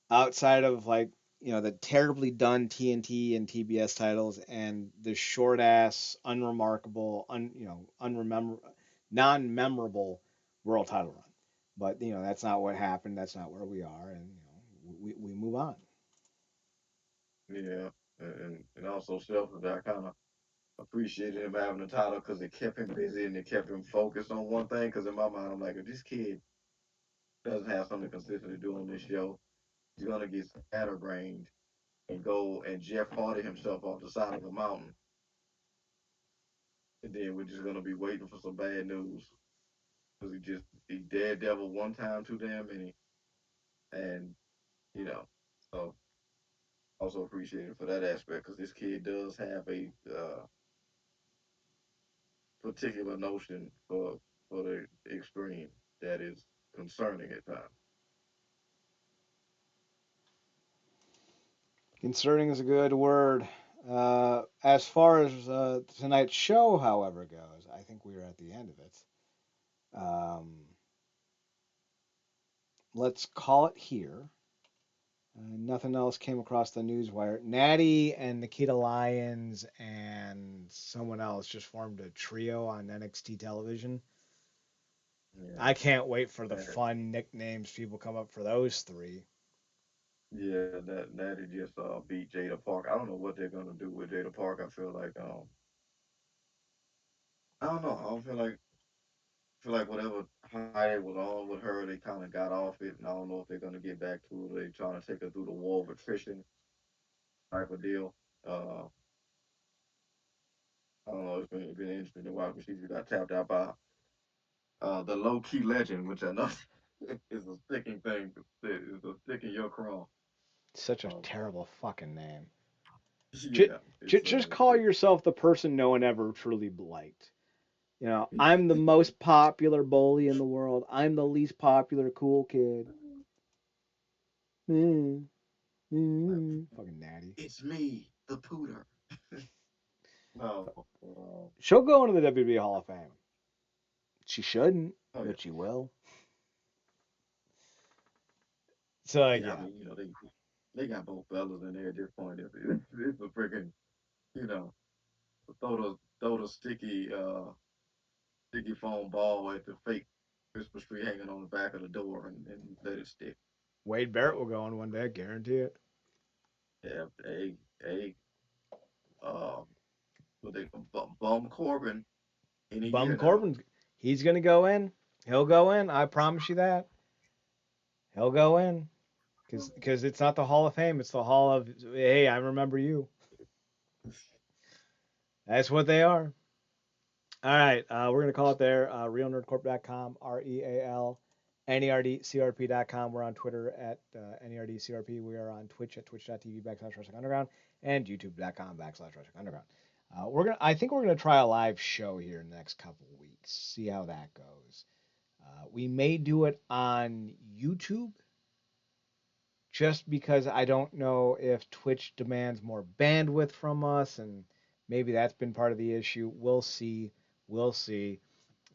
[SPEAKER 1] outside of like the terribly done TNT and TBS titles and the short ass, unremarkable, unremember, non memorable world title run. But that's not what happened. That's not where we are, and we move on.
[SPEAKER 2] Yeah, and also selfishly, I kind of appreciated him having the title because it kept him busy and it kept him focused on one thing. Because in my mind, I'm like, if this kid doesn't have something consistent to do on this show, he's gonna get scatterbrained and go and Jeff Hardy himself off the side of a mountain, and then we're just gonna be waiting for some bad news because he daredevil one time too damn many, and you know, so also appreciate it for that aspect because this kid does have a particular notion for the extreme that is concerning at times.
[SPEAKER 1] Concerning is a good word. As far as tonight's show, however, goes, I think we are at the end of it. Um, let's call it here. Nothing else came across the news wire. Natty and Nikita Lyons and someone else just formed a trio on NXT television.
[SPEAKER 2] Yeah,
[SPEAKER 1] I can't wait for the
[SPEAKER 2] that,
[SPEAKER 1] fun nicknames people come up for those three.
[SPEAKER 2] yeah, that he just beat Jada Park. I don't know what they're gonna do with Jada Park. I don't know. I don't feel like whatever high they was on with her, they kind of got off it, and I don't know if they're gonna get back to it. They trying to take her through the wall of attrition type of deal. Uh, I don't know. It's been interesting to watch, but she just got tapped out by the low key legend, which I know is a sticking thing. It's a stick in your craw.
[SPEAKER 1] Such a
[SPEAKER 2] Um,
[SPEAKER 1] terrible fucking name.
[SPEAKER 2] yeah,
[SPEAKER 1] Just
[SPEAKER 2] it's
[SPEAKER 1] call
[SPEAKER 2] pretty.
[SPEAKER 1] yourself the person no one ever truly liked. You know, I'm the most popular bully in the world. I'm the least popular cool kid. Mm, fucking Natty.
[SPEAKER 2] It's me, the pooter. No.
[SPEAKER 1] She'll go into the WWE Hall of Fame. She shouldn't,
[SPEAKER 2] Oh yeah.
[SPEAKER 1] but she will. So like,
[SPEAKER 2] Yeah, I
[SPEAKER 1] yeah,
[SPEAKER 2] mean, they got both fellas in there at this point. It's a freaking, you know, throw the sticky foam ball at the fake Christmas tree hanging on the back of the door and let it stick.
[SPEAKER 1] Wade Barrett will
[SPEAKER 2] So
[SPEAKER 1] go on one day, I guarantee it.
[SPEAKER 2] yeah, a what they bum Corbin any
[SPEAKER 1] Bum
[SPEAKER 2] year now.
[SPEAKER 1] Corbin, he's gonna go in. He'll go in. I promise you that. He'll go in because it's not the Hall of Fame. It's the Hall of Hey, I remember you. That's what they are. All right, we're gonna call it there. RealNerdCorp.com, RealNerdCrp.com. We're on Twitter at NERDCRP. We are on Twitch at twitch.tv/Wrestling Underground and YouTube.com/Wrestling Underground. I think we're gonna try a live show here in the next couple of weeks. See how that goes. We may do it on YouTube just because I don't know if Twitch demands more bandwidth from us, and maybe that's been part of the issue. We'll see. We'll see.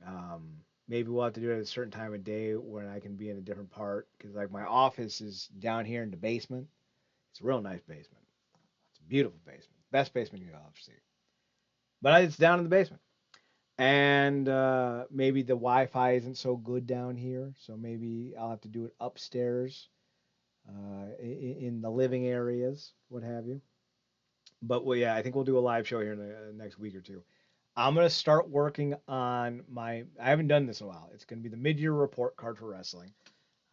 [SPEAKER 1] Um, Maybe we'll have to do it at a certain time of day when I can be in a different part because like my office is down here in the basement. It's a real nice basement. It's a beautiful basement, best basement you'll ever see. But it's down in the basement, and maybe the Wi-Fi isn't so good down here, so maybe I'll have to do it upstairs in the living areas, what have you. But well, yeah, I think we'll do a live show here in the next week or two. I'm gonna start working on my. I haven't done this in a while. It's gonna be the mid-year report card for wrestling.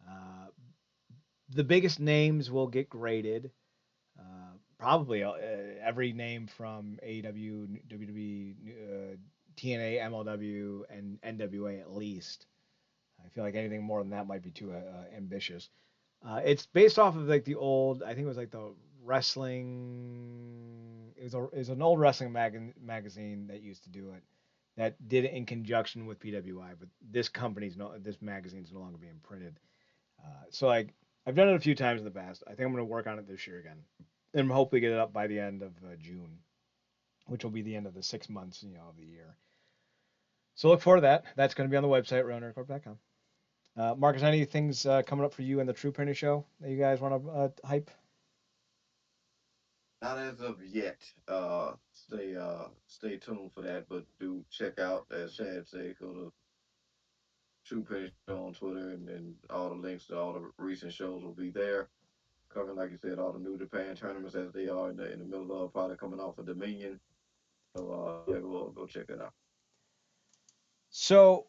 [SPEAKER 1] Uh, the biggest names will get graded. Probably every name from AEW, WWE, TNA, MLW, and NWA at least. I feel like anything more than that might be too ambitious. It's based off of like the old. I think it was like the wrestling. It was an old wrestling magazine that used to do it. That did it in conjunction with PWI, but this magazine's no longer being printed. So like I've done it a few times in the past. I think I'm going to work on it this year again, and hopefully get it up by the end of June, which will be the end of the 6 months of the year. So look forward to that. That's going to be on the website roundnerdcorp.com. Marcus, any things coming up for you and the True Penny Show that you guys want to hype?
[SPEAKER 2] Not as of yet. Stay tuned for that, but do check out, as Chad said, go to True Penny Show on Twitter, and all the links to all the recent shows will be there. Covering, like you said, all the New Japan tournaments as they are in the middle of probably coming off of Dominion. So yeah, go check it out.
[SPEAKER 1] So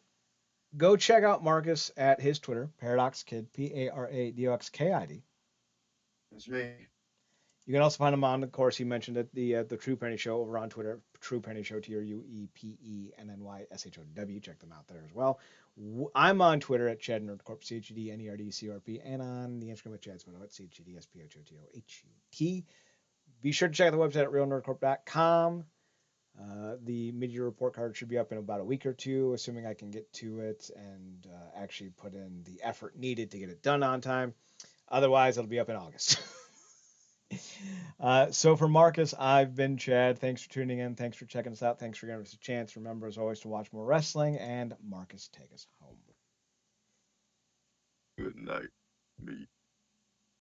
[SPEAKER 1] go check out Marcus at his Twitter, Paradox Kid, PARADOXKID.
[SPEAKER 2] It's me.
[SPEAKER 1] You can also find him on, of course, he mentioned it, the True Penny Show over on Twitter, True Penny Show, TRUEPENNYSHOW. Check them out there as well. I'm on Twitter at Chad Nerdcorp, CHEDNERDCRP, and on the Instagram at Chad's Photo at CHEDSPHOTOHUT. Be sure to check out the website at realnerdcorp.com. The mid-year report card should be up in about a week or two, assuming I can get to it and actually put in the effort needed to get it done on time. Otherwise, it'll be up in August. So for Marcus, I've been Chad. Thanks for tuning in. Thanks for checking us out. Thanks for giving us a chance. Remember, as always, to watch more wrestling. And Marcus, take us home.
[SPEAKER 2] Good night. Me.